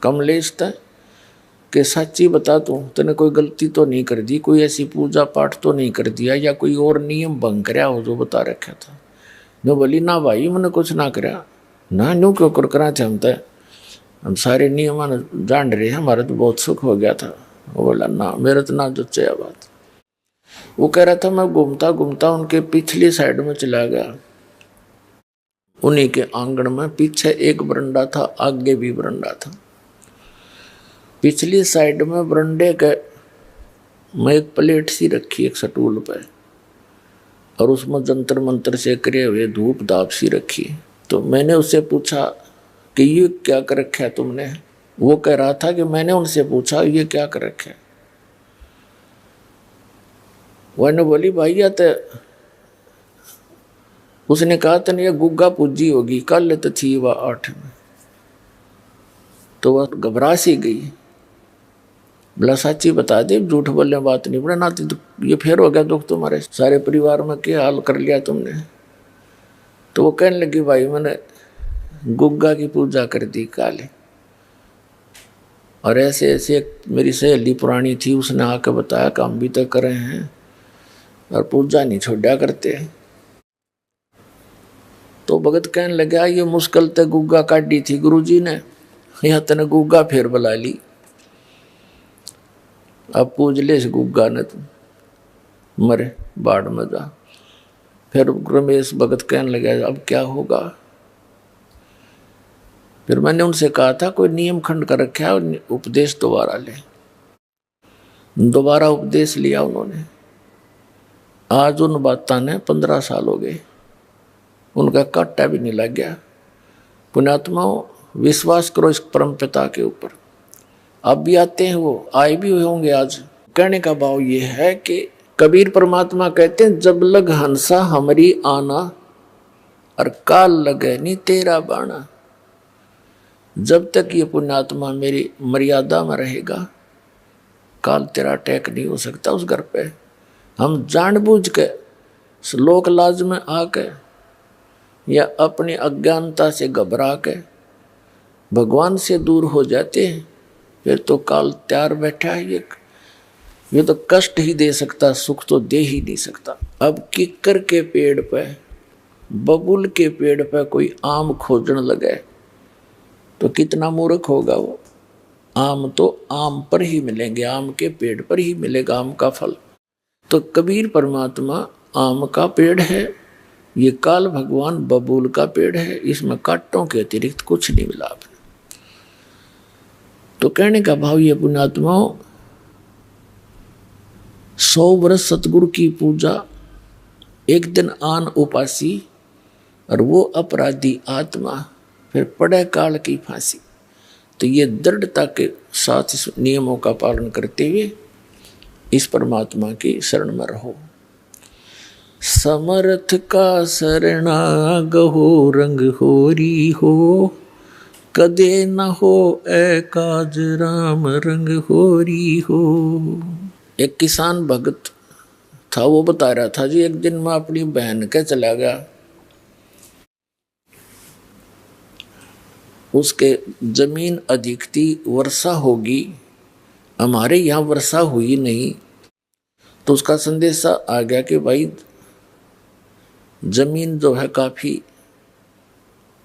कमलेश था कि सच्ची बता तूने कोई गलती तो नहीं कर दी, कोई ऐसी पूजा पाठ तो नहीं कर दिया या कोई और नियम भंग कराया हो जो बता रखा था। नो बोली, ना भाई मैंने कुछ ना करा। ना न्यू क्यों कर करा थे, हम सारे नियम जान रहे हैं, हमारा तो बहुत सुख हो गया था। वो बोला, ना मेरा तो ना जो चाहिए बात। वो कह रहा था, मैं घूमता घूमता उनके पिछली साइड में चला गया। उन्हीं के आंगन में पीछे एक बरंडा था, आगे भी बरंडा था। पिछली साइड में बरंडे के में एक प्लेट सी रखी एक स्टूल पे, और उसमें जंतर मंत्र से करे हुए धूप धाप सी रखी। तो मैंने उससे पूछा कि ये क्या कर रखा है तुमने। वो कह रहा था कि मैंने उनसे पूछा ये क्या कर रखा है। वह बोली, भैया तो उसने कहा तने ये गुग्गा पूजी होगी, कल तो थी वह 8 में। तो वह घबरा सी गई। बोला, सच्ची बता दे, झूठ बोलने बात नहीं बड़ा ना। तो ये फिर हो गया दुख तुम्हारे सारे परिवार में, क्या हाल कर लिया तुमने। तो वो कहने लगी, भाई मैंने गुग्गा की पूजा कर दी काले, और ऐसे ऐसे एक मेरी सहेली पुरानी थी, उसने आकर बताया काम भी तो कर रहे हैं और पूजा नहीं छोड़ा करते। तो भगत कहने लगा, ये मुश्किल ते गुग्गा काटी थी गुरुजी ने, यहाँ तने गुग्गा फिर बुला ली, अब पूज ले इस गुग्गा ने, तुम मरे बाढ़ में जा। फिर रमेश भगत कहने लगा, अब क्या होगा। फिर मैंने उनसे कहा था कोई नियम खंड कर रखा है, उपदेश दोबारा ले। दोबारा उपदेश लिया उन्होंने। आज उन बातों ने 15 साल हो गए, उनका काटा भी नहीं लग गया। पुण्यात्माओं, विश्वास करो इस परम पिता के ऊपर। अब भी आते हैं, वो आए भी होंगे आज। कहने का भाव ये है कि कबीर परमात्मा कहते हैं, जब लग हंसा हमारी आना, और काल लगे नहीं तेरा बाणा। जब तक ये पुण्यात्मा मेरी मर्यादा में रहेगा, काल तेरा अटैक नहीं हो सकता उस घर पे। हम जानबूझ के लोक लाज में आके या अपनी अज्ञानता से घबरा के भगवान से दूर हो जाते हैं, फिर तो काल तैयार बैठा है। ये तो कष्ट ही दे सकता, सुख तो दे ही नहीं सकता। अब किक्कर के पेड़ पे, बबुल के पेड़ पे कोई आम खोजने लगे तो कितना मूर्ख होगा वो। आम तो आम पर ही मिलेंगे, आम के पेड़ पर ही मिलेगा आम का फल। तो कबीर परमात्मा आम का पेड़ है, ये काल भगवान बबूल का पेड़ है, इसमें कांटों के अतिरिक्त कुछ नहीं मिला आपने। तो कहने का भाव ये पुण्यात्माओं, 100 वर्ष सतगुरु की पूजा, एक दिन आन उपासी, और वो अपराधी आत्मा फिर पड़े काल की फांसी। तो ये दृढ़ता के साथ इस नियमों का पालन करते हुए इस परमात्मा की शरण में रहो। समर्थ का शरणा गहो रंग होरी हो, कदे न हो ए काज राम रंग होरी हो। एक किसान भगत था, वो बता रहा था जी, एक दिन मैं अपनी बहन के चला गया, उसके जमीन अधिक थी, वर्षा होगी, हमारे यहाँ वर्षा हुई नहीं। तो उसका संदेशा आ गया कि भाई जमीन जो है काफी,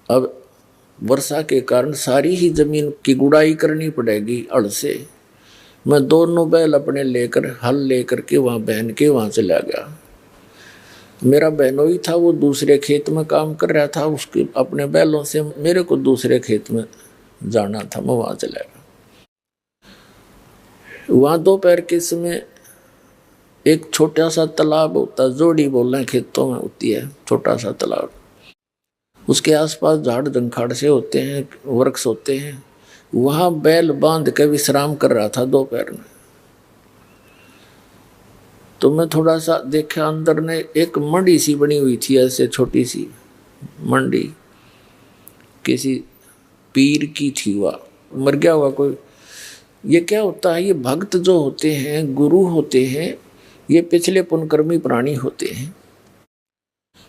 अब वर्षा के कारण सारी ही जमीन की गुड़ाई करनी पड़ेगी हल से। मैं दोनों बैल अपने लेकर, हल लेकर के वहाँ बहन के वहाँ चला गया। मेरा बहनोई था, वो दूसरे खेत में काम कर रहा था, उसके अपने बैलों से मेरे को दूसरे खेत में जाना था, मैं वहाँ चला गया। वहाँ दोपहर के समय एक छोटा सा तालाब होता, जोड़ी बोल रहे खेतों में होती है छोटा सा तालाब, उसके आसपास झाड़ जंखाड़ से होते हैं, वृक्ष होते हैं। वहाँ बैल बांध के विश्राम कर रहा था दोपहर में। तो मैं थोड़ा सा देखा, अंदर ने एक मंडी सी बनी हुई थी, ऐसे छोटी सी मंडी, किसी पीर की थी, वह मर गया हुआ कोई। ये क्या होता है, ये भक्त जो होते हैं, गुरु होते हैं, ये पिछले पुनकर्मी प्राणी होते हैं।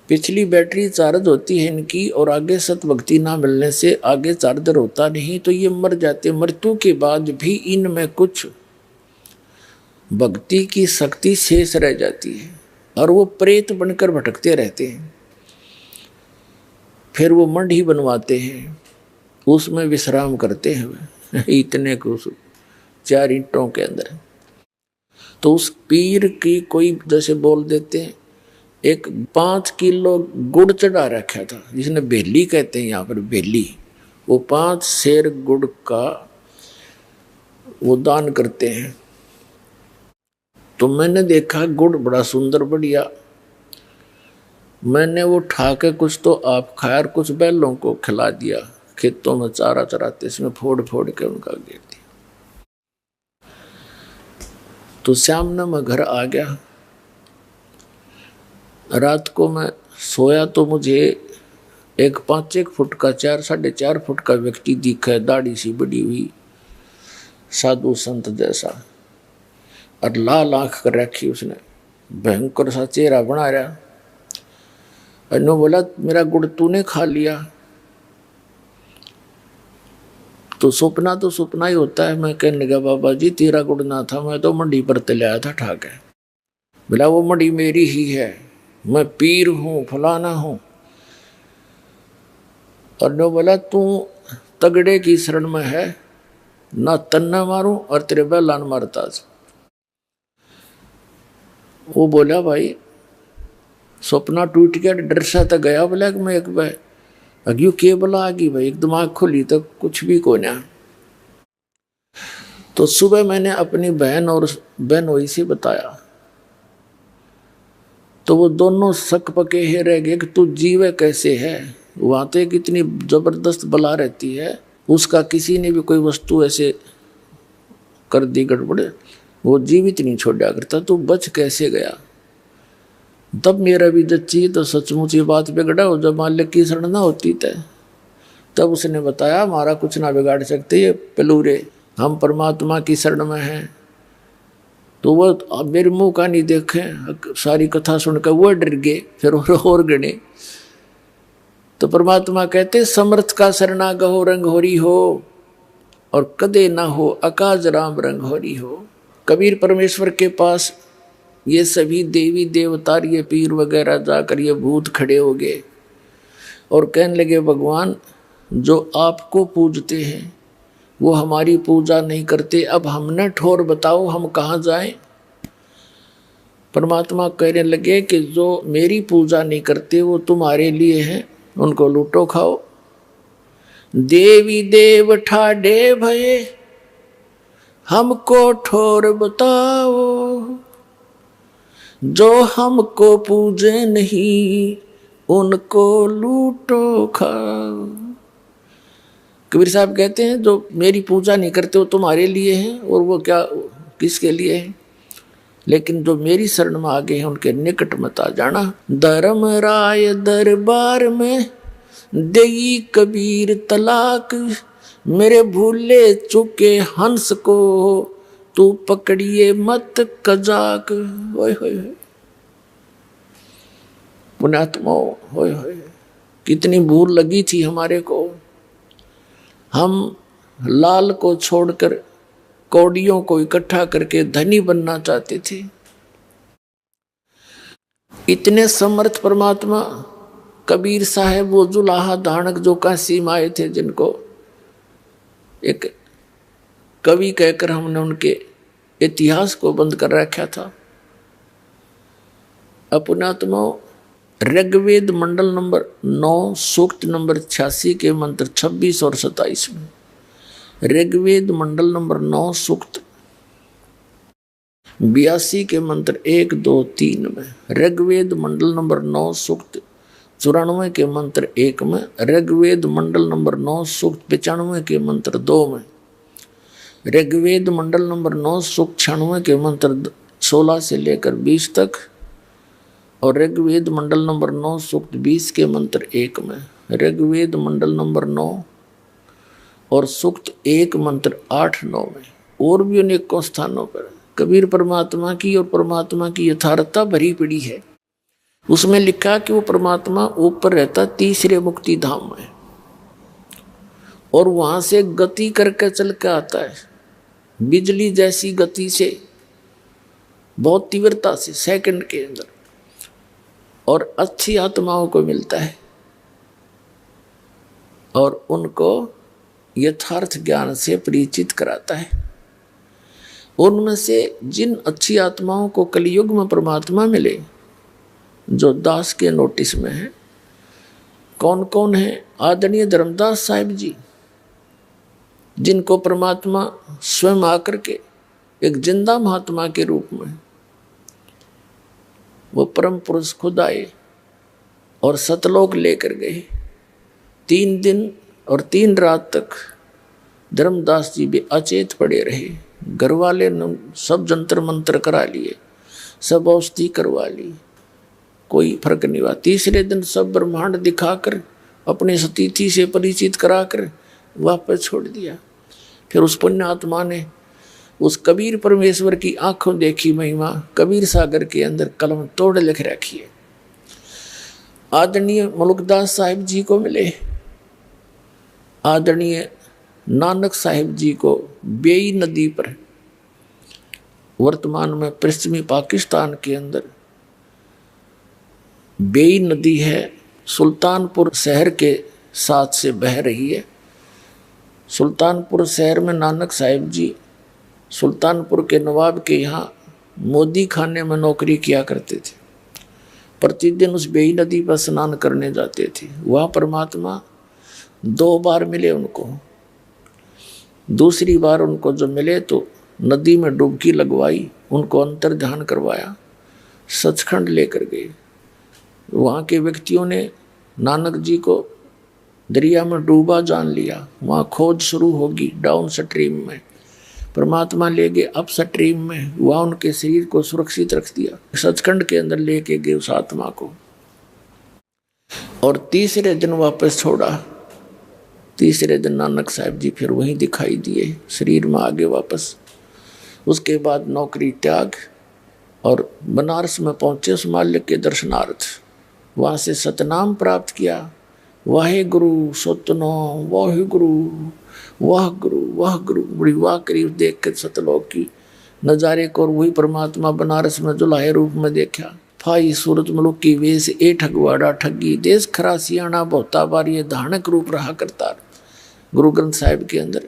पिछली बैटरी चार्ज होती है इनकी, और आगे सत भक्ति ना मिलने से आगे चार्जर होता नहीं, तो ये मर जाते। मृत्यु के बाद भी इनमें कुछ भक्ति की शक्ति शेष रह जाती है, और वो प्रेत बनकर भटकते रहते हैं। फिर वो मंडी बनवाते हैं, उसमें विश्राम करते हैं इतने कुछ 4 ईंटों के अंदर। तो उस पीर की कोई जैसे बोल देते हैं, एक 5 किलो गुड़ चढ़ा रखा था, जिसने बेली कहते हैं यहाँ पर, बेली। वो 5 सेर गुड़ का वो दान करते हैं। तो मैंने देखा गुड़ बड़ा सुंदर बढ़िया, मैंने वो उठा के कुछ तो आप खाया और कुछ बैलों को खिला दिया। खेतों में चारा चराते, इसमें फोड़ फोड़ के उनका गिर दिया। तो शाम ने मैं घर आ गया। रात को मैं सोया तो मुझे एक 5-1 फुट का, 4-4.5 फुट का व्यक्ति दिखा, दाढ़ी सी बड़ी हुई, साधु संत जैसा, और लाल आंख कर रखी उसने, भयंकर सा चेहरा बना रहा। और बोला, मेरा गुड़ तूने खा लिया? तो सपना ही होता है। मैं कहने लगा, बाबा जी तेरा गुड़ ना था, मैं तो मंडी पर ले आया था ठाके। बोला, वो मंडी मेरी ही है, मैं पीर हूँ, फलाना हूँ। और नो बोला, तू तगड़े की शरण में है, ना तन्ना मारूं और तेरे बैलान मारता। वो बोला, भाई सपना टूट गया, डर सा तो गया। बोला कि मैं एक बार अग्यू के बोला आ गई भाई, एक दिमाग खोली तो कुछ भी को ना। तो सुबह मैंने अपनी बहन और बहनोई से बताया, तो वो दोनों शक पके ही रह गए कि तू जीवे कैसे है। वहां तो एक इतनी जबरदस्त बला रहती है, उसका किसी ने भी कोई वस्तु ऐसे कर दी गड़बड़, वो जीवित नहीं छोड़ा करता, तू बच कैसे गया। तब मेरा भी जच्ची तो सचमुच ये बात बिगड़ा हो, जब मालिक की शरण ना होती तब उसने बताया हमारा कुछ ना बिगाड़ सकते ये पेलूरे, हम परमात्मा की शरण में हैं। तो वो अब मेरे मुंह का नहीं देखे, सारी कथा सुनकर वो डर गए, फिर और गणे। तो परमात्मा कहते समर्थ का शरणा गहो रंग होरी हो, और कदे ना हो अकाज राम रंग होरी हो। कबीर परमेश्वर के पास ये सभी देवी देवता, ये पीर वगैरह जाकर ये भूत खड़े हो गए और कहने लगे भगवान जो आपको पूजते हैं वो हमारी पूजा नहीं करते, अब हमने ठोर बताओ हम कहाँ जाएं। परमात्मा कहने लगे कि जो मेरी पूजा नहीं करते वो तुम्हारे लिए हैं, उनको लूटो खाओ। देवी देव ठाडे भये हमको ठोर बताओ, जो हमको पूजे नहीं उनको लूटो खाओ। कबीर साहब कहते हैं जो मेरी पूजा नहीं करते वो तुम्हारे लिए हैं, और वो क्या किसके लिए है, लेकिन जो मेरी शरण में आ गए हैं उनके निकट मत आ जाना। धर्म राय दरबार में देई कबीर तलाक, मेरे भूले चुके हंस को तू पकड़िए मत कजाक। होय होय पुण्यात्मा, होय होय कितनी भूल लगी थी हमारे को। हम लाल को छोड़कर कौड़ियों को इकट्ठा करके धनी बनना चाहते थे। इतने समर्थ परमात्मा कबीर साहब वो जुलाहा दानक जो काशी में आए थे, जिनको एक कवि कहकर हमने उनके इतिहास को बंद कर रखा था। अपनात्मा ऋग्वेद मंडल नंबर 9 सूक्त नंबर 86 के मंत्र 26 और 27 में, ऋग्वेद मंडल नंबर 9 सूक्त 82 के मंत्र 1, 2, 3 में, ऋग्वेद मंडल नंबर 9 सूक्त 94 के मंत्र 1 में, ऋग्वेद मंडल नंबर 9 सूक्त 95 के मंत्र 2 में, ऋग्वेद मंडल नंबर 9 सूक्त 96 के मंत्र 16 से लेकर 20 तक, और ऋग्वेद मंडल नंबर 9 सूक्त 20 के मंत्र 1 में, ऋग्वेद मंडल नंबर 9 और सूक्त 1 मंत्र 8, 9 में, और भी अनेकों स्थानों पर कबीर परमात्मा की और परमात्मा की यथार्थता भरी पड़ी है। उसमें लिखा कि वो परमात्मा ऊपर रहता तीसरे मुक्ति धाम में, और वहां से गति करके चल के आता है, बिजली जैसी गति से, बहुत तीव्रता से, सेकंड के अंदर, और अच्छी आत्माओं को मिलता है और उनको यथार्थ ज्ञान से परिचित कराता है। उनमें से जिन अच्छी आत्माओं को कलयुग में परमात्मा मिले, जो दास के नोटिस में है, कौन कौन है? आदरणीय धर्मदास साहिब जी, जिनको परमात्मा स्वयं आकर के एक जिंदा महात्मा के रूप में, वो परम पुरुष खुद आए और सतलोक लेकर गए। 3 दिन और 3 रात तक धर्मदास जी भी अचेत पड़े रहे। घर वाले ने सब जंतर मंत्र करा लिए, सब औषधि करवा ली, कोई फर्क नहीं हुआ। तीसरे दिन सब ब्रह्मांड दिखाकर अपने सतीथि से परिचित कराकर वापस छोड़ दिया। फिर उस पुण्य आत्मा ने उस कबीर परमेश्वर की आंखों देखी महिमा कबीर सागर के अंदर कलम तोड़ लिख रखी है। आदरणीय मुल्कदास साहिब जी को मिले, आदरणीय नानक साहिब जी को बेई नदी पर, वर्तमान में पश्चिमी पाकिस्तान के अंदर बेई नदी है, सुल्तानपुर शहर के साथ से बह रही है। सुल्तानपुर शहर में नानक साहिब जी सुल्तानपुर के नवाब के यहाँ मोदी खाने में नौकरी किया करते थे। प्रतिदिन उस बेई नदी पर स्नान करने जाते थे। वहाँ परमात्मा 2 बार मिले उनको। दूसरी बार उनको जब मिले तो नदी में डुबकी लगवाई, उनको अंतर ध्यान करवाया, सचखंड लेकर गए। वहाँ के व्यक्तियों ने नानक जी को दरिया में डूबा जान लिया। वहाँ खोज शुरू होगी डाउन स्ट्रीम में। परमात्मा ले गए अप स्ट्रीम में, वह उनके शरीर को सुरक्षित रख दिया, सचखंड के अंदर लेके गए उस आत्मा को, और तीसरे दिन वापस छोड़ा। तीसरे दिन नानक साहब जी फिर वहीं दिखाई दिए, शरीर में आगे वापस। उसके बाद नौकरी त्याग और बनारस में पहुंचे उस माल्य के दर्शनार्थ। वहाँ से सतनाम प्राप्त किया, वाहे गुरु सतनो वाहे गुरु वाह गुरु वाह गुरु। बड़ी वाह करीब देख कर सतलोक की नज़ारे को, और वही परमात्मा बनारस में जुलाहे रूप में देखा। फाई सूरत मलुक की वेश ए ठगवाड़ा ठगी, देश खरा सियाणा बहुता बार, ये धानक रूप रहा करता। गुरु ग्रंथ साहिब के अंदर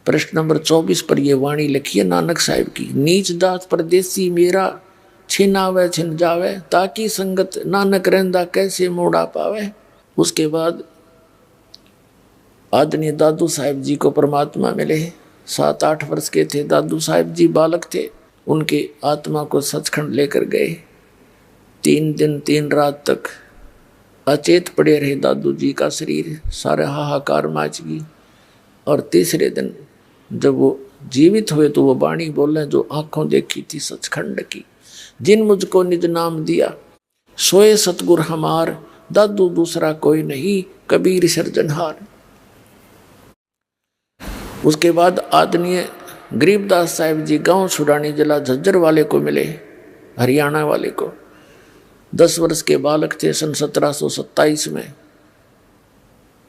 प्रश्न नंबर 24 पर यह वाणी लिखी है नानक साहिब की, नीच दास परदेसी मेरा छिनावे छिन जावे, ताकि संगत नानक रहंदा कैसे मोड़ा पावे। उसके बाद आदरणीय दादू साहिब जी को परमात्मा मिले। 7-8 वर्ष के थे दादू साहिब जी, बालक थे। उनके आत्मा को सचखंड लेकर गए। 3 दिन 3 रात तक अचेत पड़े रहे दादू जी का शरीर, सारे हाहाकार माच गई। और तीसरे दिन जब वो जीवित हुए तो वो वाणी बोले जो आंखों देखी थी सचखंड की, जिन मुझको निज नाम दिया सोए सतगुर हमार, दादू दूसरा कोई नहीं कबीर सिरजनहार। उसके बाद आदरणीय गरीबदास साहिब जी गांव छुड़ानी जिला झज्जर वाले को मिले, हरियाणा वाले को। 10 वर्ष के बालक थे। सन 1727 में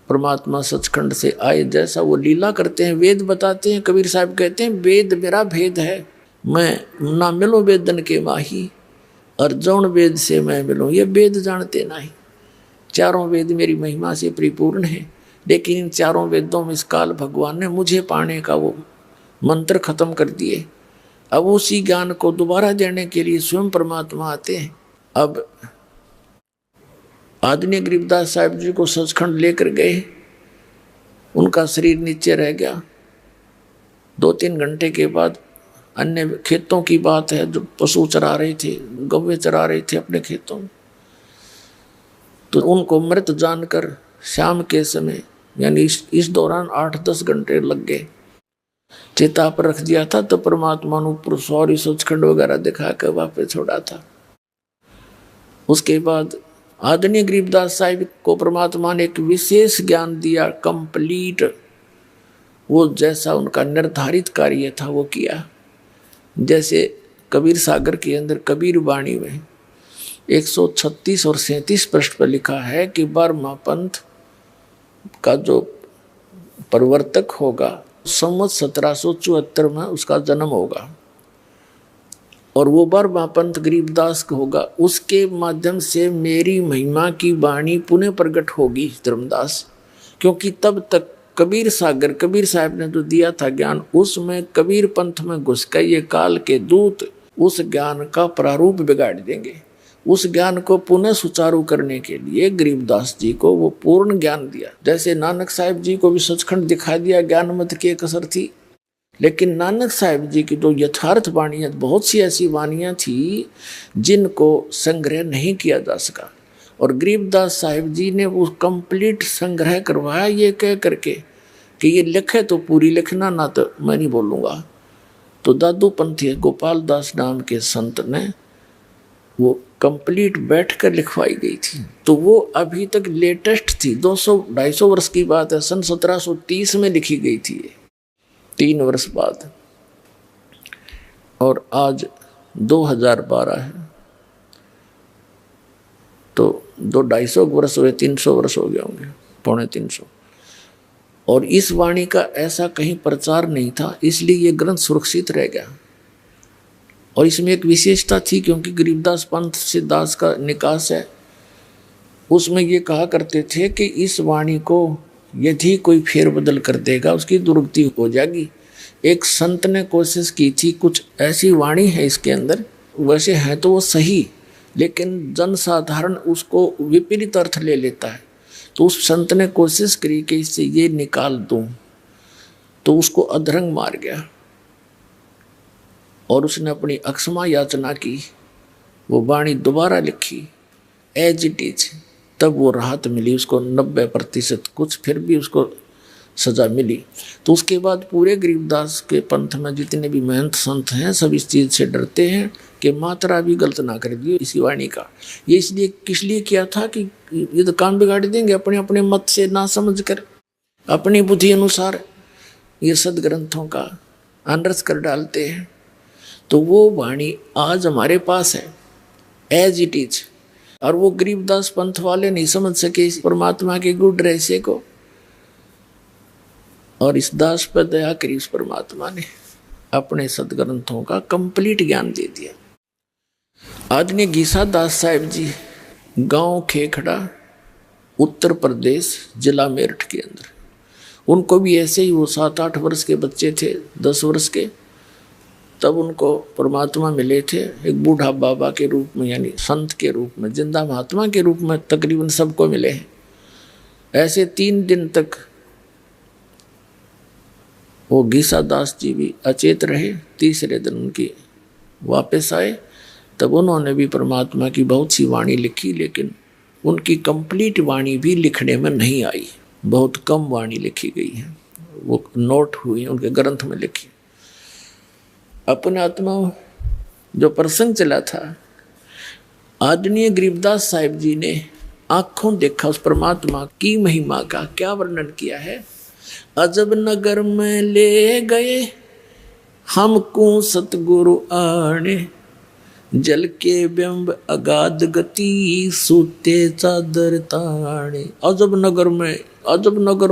परमात्मा सचखंड से आए। जैसा वो लीला करते हैं, वेद बताते हैं। कबीर साहब कहते हैं वेद मेरा भेद है, मैं ना मिलो वेदन के माही, और जौन वेद से मैं मिलूँ ये वेद जानते नहीं। चारों वेद मेरी महिमा से परिपूर्ण है, लेकिन इन चारों वेदों में इस काल भगवान ने मुझे पाने का वो मंत्र खत्म कर दिए। अब उसी ज्ञान को दोबारा देने के लिए स्वयं परमात्मा आते हैं। अब आदरणीय गरीबदास साहिब जी को सचखंड लेकर गए, उनका शरीर नीचे रह गया। 2-3 घंटे के बाद अन्य खेतों की बात है, जो पशु चरा रहे थे, गौवे चरा रहे थे अपने खेतों में, तो उनको मृत जानकर शाम के समय यानी इस दौरान 8-10 घंटे लग गए। चिता पर रख दिया था तो परमात्मा ने ऊपर सौरी सचखंड वगैरह दिखा कर वापस छोड़ा था। उसके बाद आदरणीय गरीबदास साहिब को परमात्मा ने एक विशेष ज्ञान दिया, कंप्लीट। वो जैसा उनका निर्धारित कार्य था वो किया। जैसे कबीर सागर के अंदर कबीर वाणी में 136 और 37 पृष्ठ पर लिखा है कि 12वां पंथ का जो प्रवर्तक होगा संवत 1774 में उसका जन्म होगा, और वो 12वां पंथ गरीबदास होगा। उसके माध्यम से मेरी महिमा की वाणी पुनः प्रकट होगी धर्मदास, क्योंकि तब तक कबीर सागर कबीर साहब ने जो दिया था ज्ञान, उसमें कबीर पंथ में घुस कर ये काल के दूत उस ज्ञान का प्रारूप बिगाड़ देंगे। उस ज्ञान को पुनः सुचारू करने के लिए गरीबदास जी को वो पूर्ण ज्ञान दिया। जैसे नानक साहिब जी को भी सचखंड दिखा दिया, ज्ञान मत की कसर थी, लेकिन नानक साहिब जी की जो यथार्थ वाणियाँ, बहुत सी ऐसी वाणियाँ थी जिनको संग्रह नहीं किया जा सका, और गरीबदास साहिब जी ने वो कंप्लीट संग्रह करवाया ये कह करके कि ये लिखे तो पूरी लिखना, ना तो मैं नहीं बोलूँगा। तो दादू पंथी गोपाल दास नाम के संत ने वो कंप्लीट बैठकर लिखवाई गई थी। तो वो अभी तक लेटेस्ट थी, 200-250 वर्ष की बात है। सन 1730 में लिखी गई थी, 3 वर्ष बाद, और आज 2012 है, तो 250 वर्ष हुए, 300 वर्ष हो गए होंगे, 250। और इस वाणी का ऐसा कहीं प्रचार नहीं था, इसलिए ये ग्रंथ सुरक्षित रह गया। और इसमें एक विशेषता थी, क्योंकि गरीबदास पंथ से दास का निकास है, उसमें ये कहा करते थे कि इस वाणी को यदि कोई फेरबदल कर देगा उसकी दुर्गति हो जाएगी। एक संत ने कोशिश की थी, कुछ ऐसी वाणी है इसके अंदर, वैसे है तो वो सही, लेकिन जनसाधारण उसको विपरीत अर्थ ले लेता है। तो उस संत ने कोशिश करी कि इससे ये निकाल दूं, तो उसको अधरंग मार गया, और उसने अपनी अक्षमा याचना की, वो वाणी दोबारा लिखी एज इट इज, तब वो राहत मिली उसको 90%। कुछ फिर भी उसको सजा मिली। तो उसके बाद पूरे गरीबदास के पंथ में जितने भी महंत संत हैं सब इस चीज़ से डरते हैं कि मात्रा भी गलत ना कर दियो इसी वाणी का। ये इसलिए किस लिए किया था कि ये तो काम बिगाड़ देंगे अपने अपने मत से ना समझ कर, अपनी बुद्धि अनुसार ये सदग्रंथों का अनरस कर डालते हैं। तो वो वाणी आज हमारे पास है एज इट इज, और वो गरीबदास पंथ वाले नहीं समझ सके इस परमात्मा के गुण रहस्य को, और इस दास पर दया करी इस परमात्मा ने अपने सदग्रंथों का कंप्लीट ज्ञान दे दिया। आदरणीय गीसा दास साहिब जी गांव खेखड़ा उत्तर प्रदेश जिला मेरठ के अंदर, उनको भी ऐसे ही वो 7-8 वर्ष के बच्चे थे, 10 वर्ष के, तब उनको परमात्मा मिले थे एक बूढ़ा बाबा के रूप में, यानी संत के रूप में, जिंदा महात्मा के रूप में तकरीबन सबको मिले हैं। ऐसे 3 दिन तक वो गीसा दास जी भी अचेत रहे। तीसरे दिन उनकी वापस आए, तब उन्होंने भी परमात्मा की बहुत सी वाणी लिखी, लेकिन उनकी कंप्लीट वाणी भी लिखने में नहीं आई, बहुत कम वाणी लिखी गई है, वो नोट हुई उनके ग्रंथ में लिखी। अपने आत्मा जो प्रसंग चला था, आदरणीय गरीबदास साहिब जी ने आंखों देखा उस परमात्मा की महिमा का। क्या वर्णन किया है? अजब नगर में ले गए हमको सतगुरु आने, जल के बिंब अगाध गति सूते चादर ताने। अजब नगर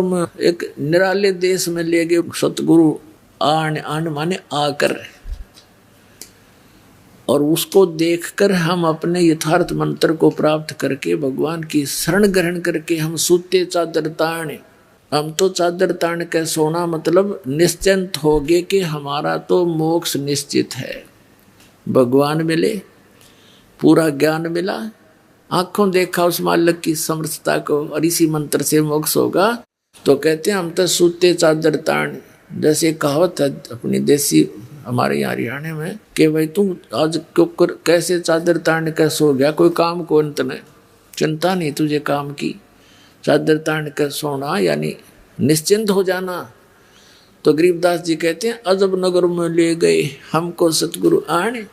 में एक निराले देश में ले गए सतगुरु आने माने आकर, और उसको देखकर हम अपने यथार्थ मंत्र को प्राप्त करके भगवान की शरण ग्रहण करके हम सूते चादर ताने। हम तो चादर तान के सोना, मतलब निश्चिंत हो गए कि हमारा तो मोक्ष निश्चित है, भगवान मिले, पूरा ज्ञान मिला, आंखों देखा उस मालिक की समर्थता को, और इसी मंत्र से मोक्ष होगा। तो कहते हैं हम तो सूते चादर तान, जैसे कहावत है अपनी देसी हमारे यहाँ हरियाणा में कि भाई तू आज कैसे चादर तान के सो गया, कोई काम को अंत नहीं, चिंता नहीं तुझे काम की, चादर तान कर सोना यानी निश्चिंत हो जाना। तो गरीबदास जी कहते हैं अजब नगर में ले गए हमको सतगुरु आने,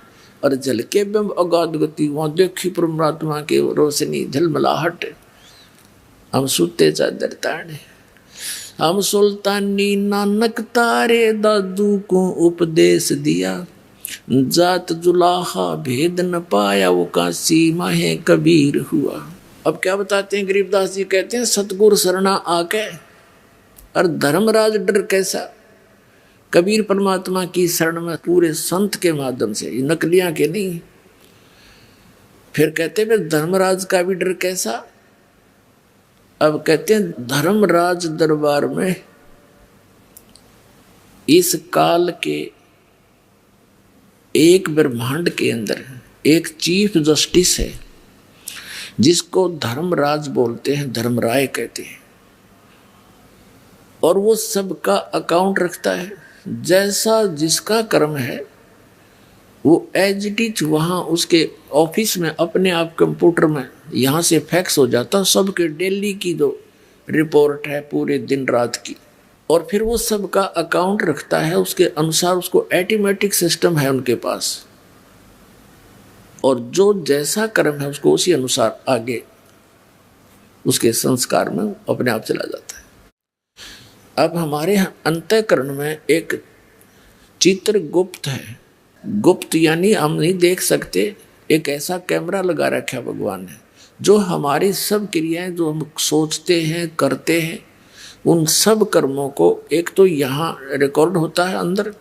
और जल के बिंब अगाध गति, वहाँ देखी परमात्मा के रोशनी झलमलाहट, हम सूते चादर ताने। हम सुल्तानी नानक तारे दादू को उपदेश दिया, जात जुलाहा भेद न पाया वो काशी माहे कबीर हुआ। अब क्या बताते हैं गरीबदास जी, कहते हैं सतगुरु शरणा आके और धर्मराज डर कैसा। कबीर परमात्मा की शरण में पूरे संत के माध्यम से, ये नकलियां के नहीं। फिर कहते हैं धर्मराज का भी डर कैसा। अब कहते हैं धर्मराज दरबार में इस काल के एक ब्रह्मांड के अंदर एक चीफ जस्टिस है जिसको धर्मराज बोलते हैं, धर्मराय कहते हैं, और वो सबका अकाउंट रखता है। जैसा जिसका कर्म है वो एज इट इज वहाँ उसके ऑफिस में अपने आप कंप्यूटर में यहाँ से फैक्स हो जाता, सबके डेली की जो रिपोर्ट है पूरे दिन रात की, और फिर वो सबका अकाउंट रखता है, उसके अनुसार उसको ऑटोमेटिक सिस्टम है उनके पास, और जो जैसा कर्म है उसको उसी अनुसार आगे उसके संस्कार में अपने आप चला जाता है। अब हमारे अंतःकरण में एक चित्र गुप्त है, गुप्त यानी हम नहीं देख सकते, एक ऐसा कैमरा लगा रखा है भगवान ने, जो हमारी सब क्रियाएं जो हम सोचते हैं करते हैं उन सब कर्मों को एक तो यहाँ रिकॉर्ड होता है अंदर,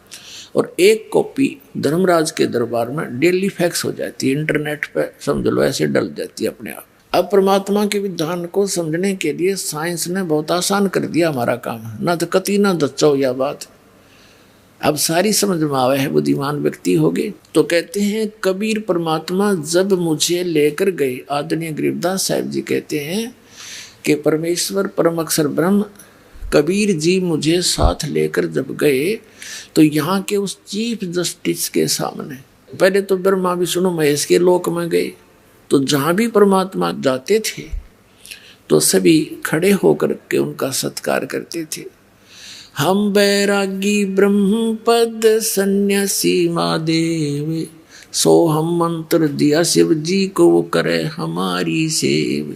और एक कॉपी धर्मराज के दरबार में डेली फैक्स हो जाती है, इंटरनेट पे समझ लो ऐसे डल जाती है अपने आप। अब परमात्मा के विधान को समझने के लिए साइंस ने बहुत आसान कर दिया हमारा काम, ना तो कति ना दच्चो या बात, अब सारी समझ में आवे है, बुद्धिमान व्यक्ति हो गए। तो कहते हैं कबीर परमात्मा जब मुझे लेकर गए, आदरणीय गरीबदास साहिब जी कहते हैं कि परमेश्वर परम अक्षर ब्रह्म कबीर जी मुझे साथ लेकर जब गए तो यहाँ के उस चीफ जस्टिस के सामने, पहले तो ब्रह्मा विष्णु महेश के लोक में गए, तो जहाँ भी परमात्मा जाते थे तो सभी खड़े होकर के उनका सत्कार करते थे, हम बैरागी ब्रह्म पद सन्यासी महादेव, सो हम मंत्र दिया शिव जी को, वो करे हमारी सेव।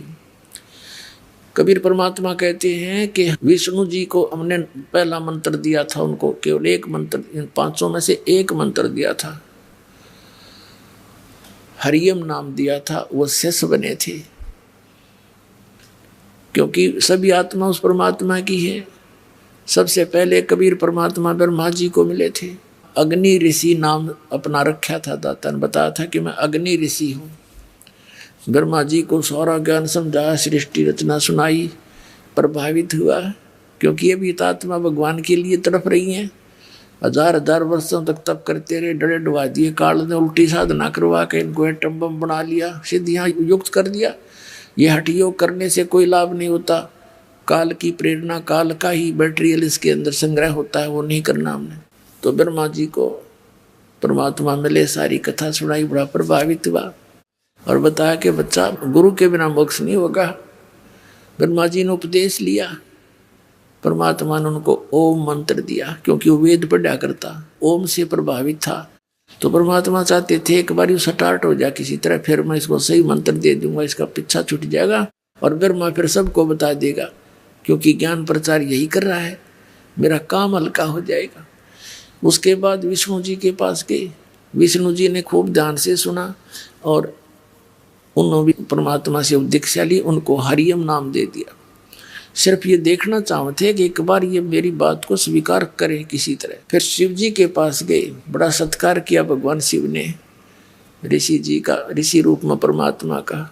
कबीर परमात्मा कहते हैं कि विष्णु जी को हमने पहला मंत्र दिया था, उनको केवल एक मंत्र, इन 500 में से एक मंत्र दिया था, हरियम नाम दिया था, वो शेष बने थे, क्योंकि सभी आत्मा उस परमात्मा की है। सबसे पहले कबीर परमात्मा ब्रह्मा जी को मिले थे। अग्नि ऋषि नाम अपना रखा था, दाता ने बताया था कि मैं अग्नि ऋषि हूँ। ब्रह्मा जी को सारा ज्ञान समझाया, सृष्टि रचना सुनाई, प्रभावित हुआ, क्योंकि ये भी आत्मा भगवान के लिए तड़प रही हैं। 1000 वर्षों तक तप करते रहे, डरे डुबा दिए, काल ने उल्टी साधना करवा के इनको एटम बम बना लिया, सिद्धियाँ युक्त कर दिया। ये हठ योग करने से कोई लाभ नहीं होता, काल की प्रेरणा, काल का ही मटेरियल इसके अंदर संग्रह होता है, वो नहीं करना हमने। तो ब्रह्मा जी को परमात्मा मिले, सारी कथा सुनाई, बड़ा प्रभावित हुआ और बताया कि बच्चा गुरु के बिना मोक्ष नहीं होगा। ब्रह्मा जी ने उपदेश लिया, परमात्मा ने उनको ओम मंत्र दिया, क्योंकि वो वेद पढ़ा करता, ओम से प्रभावित था। तो परमात्मा चाहते थे एक बार स्टार्ट हो जाए किसी तरह, फिर मैं इसको सही मंत्र दे दूंगा, इसका पीछा छूट जाएगा और ब्रह्मा फिर सबको बता देगा, क्योंकि ज्ञान प्रचार यही कर रहा है, मेरा काम हल्का हो जाएगा। उसके बाद विष्णु जी के पास गए, विष्णु जी ने खूब ध्यान से सुना और उन्होंने भी परमात्मा से दीक्षा ली, उनको हरियम नाम दे दिया। सिर्फ ये देखना चाहते कि एक बार ये मेरी बात को स्वीकार करें किसी तरह। फिर शिव जी के पास गए, बड़ा सत्कार किया भगवान शिव ने ऋषि जी का, ऋषि रूप में परमात्मा का,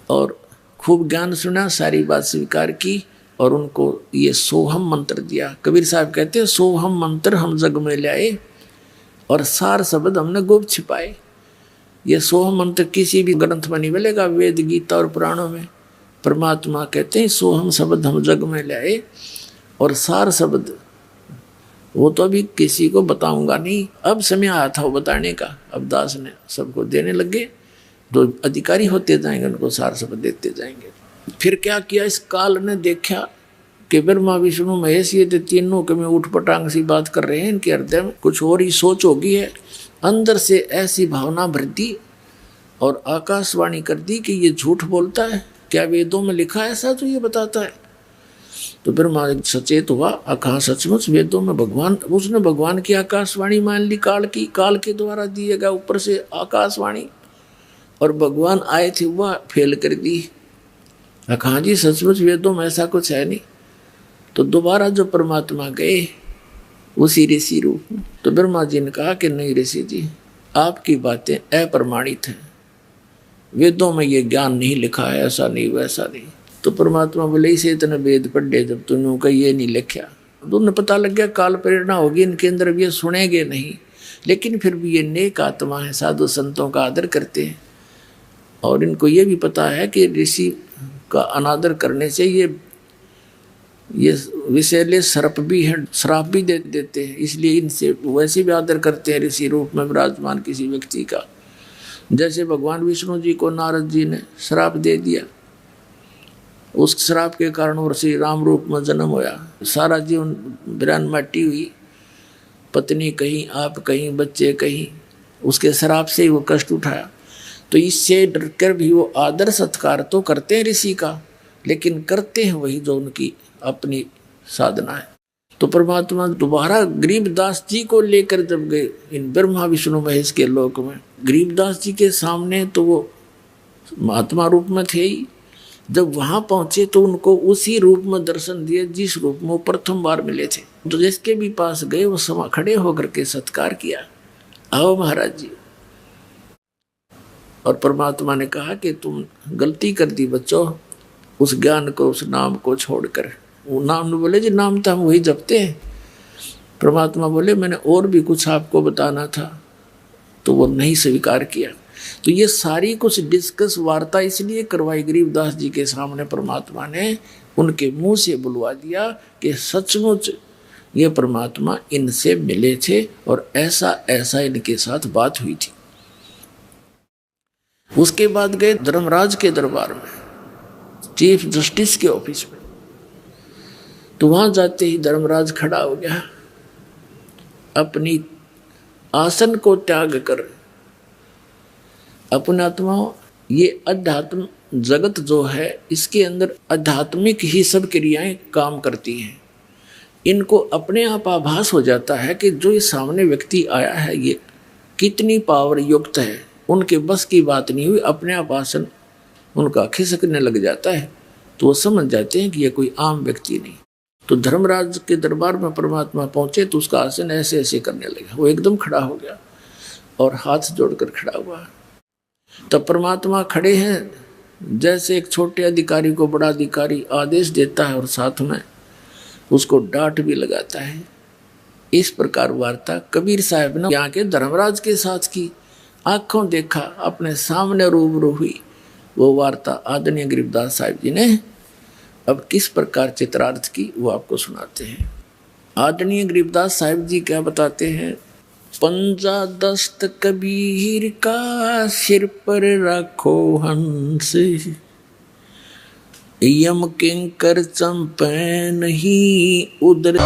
और खूब ज्ञान सुना, सारी बात स्वीकार की और उनको ये सोहम मंत्र दिया। कबीर साहब कहते हैं सोहम मंत्र हम जग में लाए और सार शब्द हमने गुप्त छिपाए। ये सोहम मंत्र किसी भी ग्रंथ में नहीं मिलेगा, वेद गीता और पुराणों में। परमात्मा कहते हैं सोहम शब्द हम जग में लाए और सार शब्द वो तो अभी किसी को बताऊंगा नहीं, अब समय आया था वो बताने का, अब दास ने सबको देने लगे, जो अधिकारी होते जाएंगे उनको सार शब्द देते जाएंगे। फिर क्या किया, इस काल ने देखा कि ब्रह्मा विष्णु महेश ये तीनों के में उठपटांग सी बात कर रहे हैं, इनके हृदय में कुछ और ही सोच होगी है। अंदर से ऐसी भावना भर दी और आकाशवाणी कर दी कि ये झूठ बोलता है, क्या वेदों में लिखा है ऐसा, तो ये बताता है। तो ब्रह्मा सचेत हुआ, कहा सचमुच वेदों में भगवान, उसने भगवान की आकाशवाणी मान ली, काल की, काल के द्वारा दिएगा ऊपर से आकाशवाणी, और भगवान आए थे वह फेल कर दी। कहा जी सचमुच वेदों में ऐसा कुछ है नहीं। तो दोबारा जो परमात्मा गए उसी ऋषि रूप में, तो ब्रह्मा जी ने कहा कि नहीं ऋषि जी, आपकी बातें अप्रमाणित हैं, वेदों में ये ज्ञान नहीं लिखा है, ऐसा नहीं वैसा नहीं। तो परमात्मा बोले इसे इतने वेद पढ़े जब तूने का ये नहीं लिखा, तो उन्हें पता लग गया काल प्रेरणा होगी इनके अंदर, अब ये सुनेंगे नहीं, लेकिन फिर भी ये नेक आत्मा है, साधु संतों का आदर करते हैं और इनको ये भी पता है कि ऋषि का अनादर करने से ये विषैले सर्प भी हैं, श्राप भी दे देते हैं, इसलिए इनसे वैसे भी आदर करते हैं ऋषि रूप में विराजमान किसी व्यक्ति का। जैसे भगवान विष्णु जी को नारद जी ने श्राप दे दिया, उस श्राप के कारण वो श्री राम रूप में जन्म होया, सारा जीवन बिरान माटी हुई, पत्नी कहीं, आप कहीं, बच्चे कहीं, उसके श्राप से ही वो कष्ट उठाया। तो इससे डरकर भी वो आदर सत्कार तो करते हैं ऋषि का, लेकिन करते हैं वही जो उनकी अपनी साधना है। तो परमात्मा दोबारा गरीबदास जी को लेकर जब गए इन ब्रह्मा विष्णु महेश के लोक में, गरीबदास जी के सामने तो वो महात्मा रूप में थे ही, जब वहां पहुंचे तो उनको उसी रूप में दर्शन दिए जिस रूप में वो प्रथम बार मिले थे। तो जिसके भी पास गए वो समा खड़े होकर के सत्कार किया, आओ महाराज जी। और परमात्मा ने कहा कि तुम गलती कर दी बच्चों, उस ज्ञान को, उस नाम को छोड़कर। वो नाम ने बोले जी नाम तो हम वही जपते हैं। परमात्मा बोले मैंने और भी कुछ आपको बताना था, तो वो नहीं स्वीकार किया। तो ये सारी कुछ डिस्कस वार्ता इसलिए करवाई गरीबदास जी के सामने, परमात्मा ने उनके मुंह से बुलवा दिया कि सचमुच ये परमात्मा इनसे मिले थे और ऐसा ऐसा इनके साथ बात हुई थी। उसके बाद गए धर्मराज के दरबार में, चीफ जस्टिस के ऑफिस में। तो वहां जाते ही धर्मराज खड़ा हो गया, अपनी आसन को त्याग कर। अपने आत्मा, ये अध्यात्म जगत जो है इसके अंदर आध्यात्मिक ही सब क्रियाएं काम करती हैं। इनको अपने आप आभास हो जाता है कि जो ये सामने व्यक्ति आया है ये कितनी पावर युक्त है, उनके बस की बात नहीं हुई, अपने आप आसन उनका खिसकने लग जाता है। तो वो समझ जाते हैं कि ये कोई आम व्यक्ति नहीं। तो धर्मराज के दरबार में परमात्मा पहुंचे तो उसका आसन ऐसे ऐसे करने लगा, वो एकदम खड़ा हो गया और हाथ जोड़कर खड़ा हुआ। तब परमात्मा खड़े हैं, जैसे एक छोटे अधिकारी को बड़ा अधिकारी आदेश देता है और साथ में उसको डांट भी लगाता है। इस प्रकार वार्ता कबीर साहब ने यहाँ के धर्मराज के साथ की, आंखों देखा, अपने सामने रूबरू हुई। वो वार्ता आदरणीय गरीबदास साहिब जी ने अब किस प्रकार चित्रार्थ की वो आपको सुनाते हैं। आदरणीय गरीबदास साहिब जी क्या बताते हैं, पंजा दस्त कबीर का सिर पर रखो हंस, यम किंकर चंपै नहीं उधर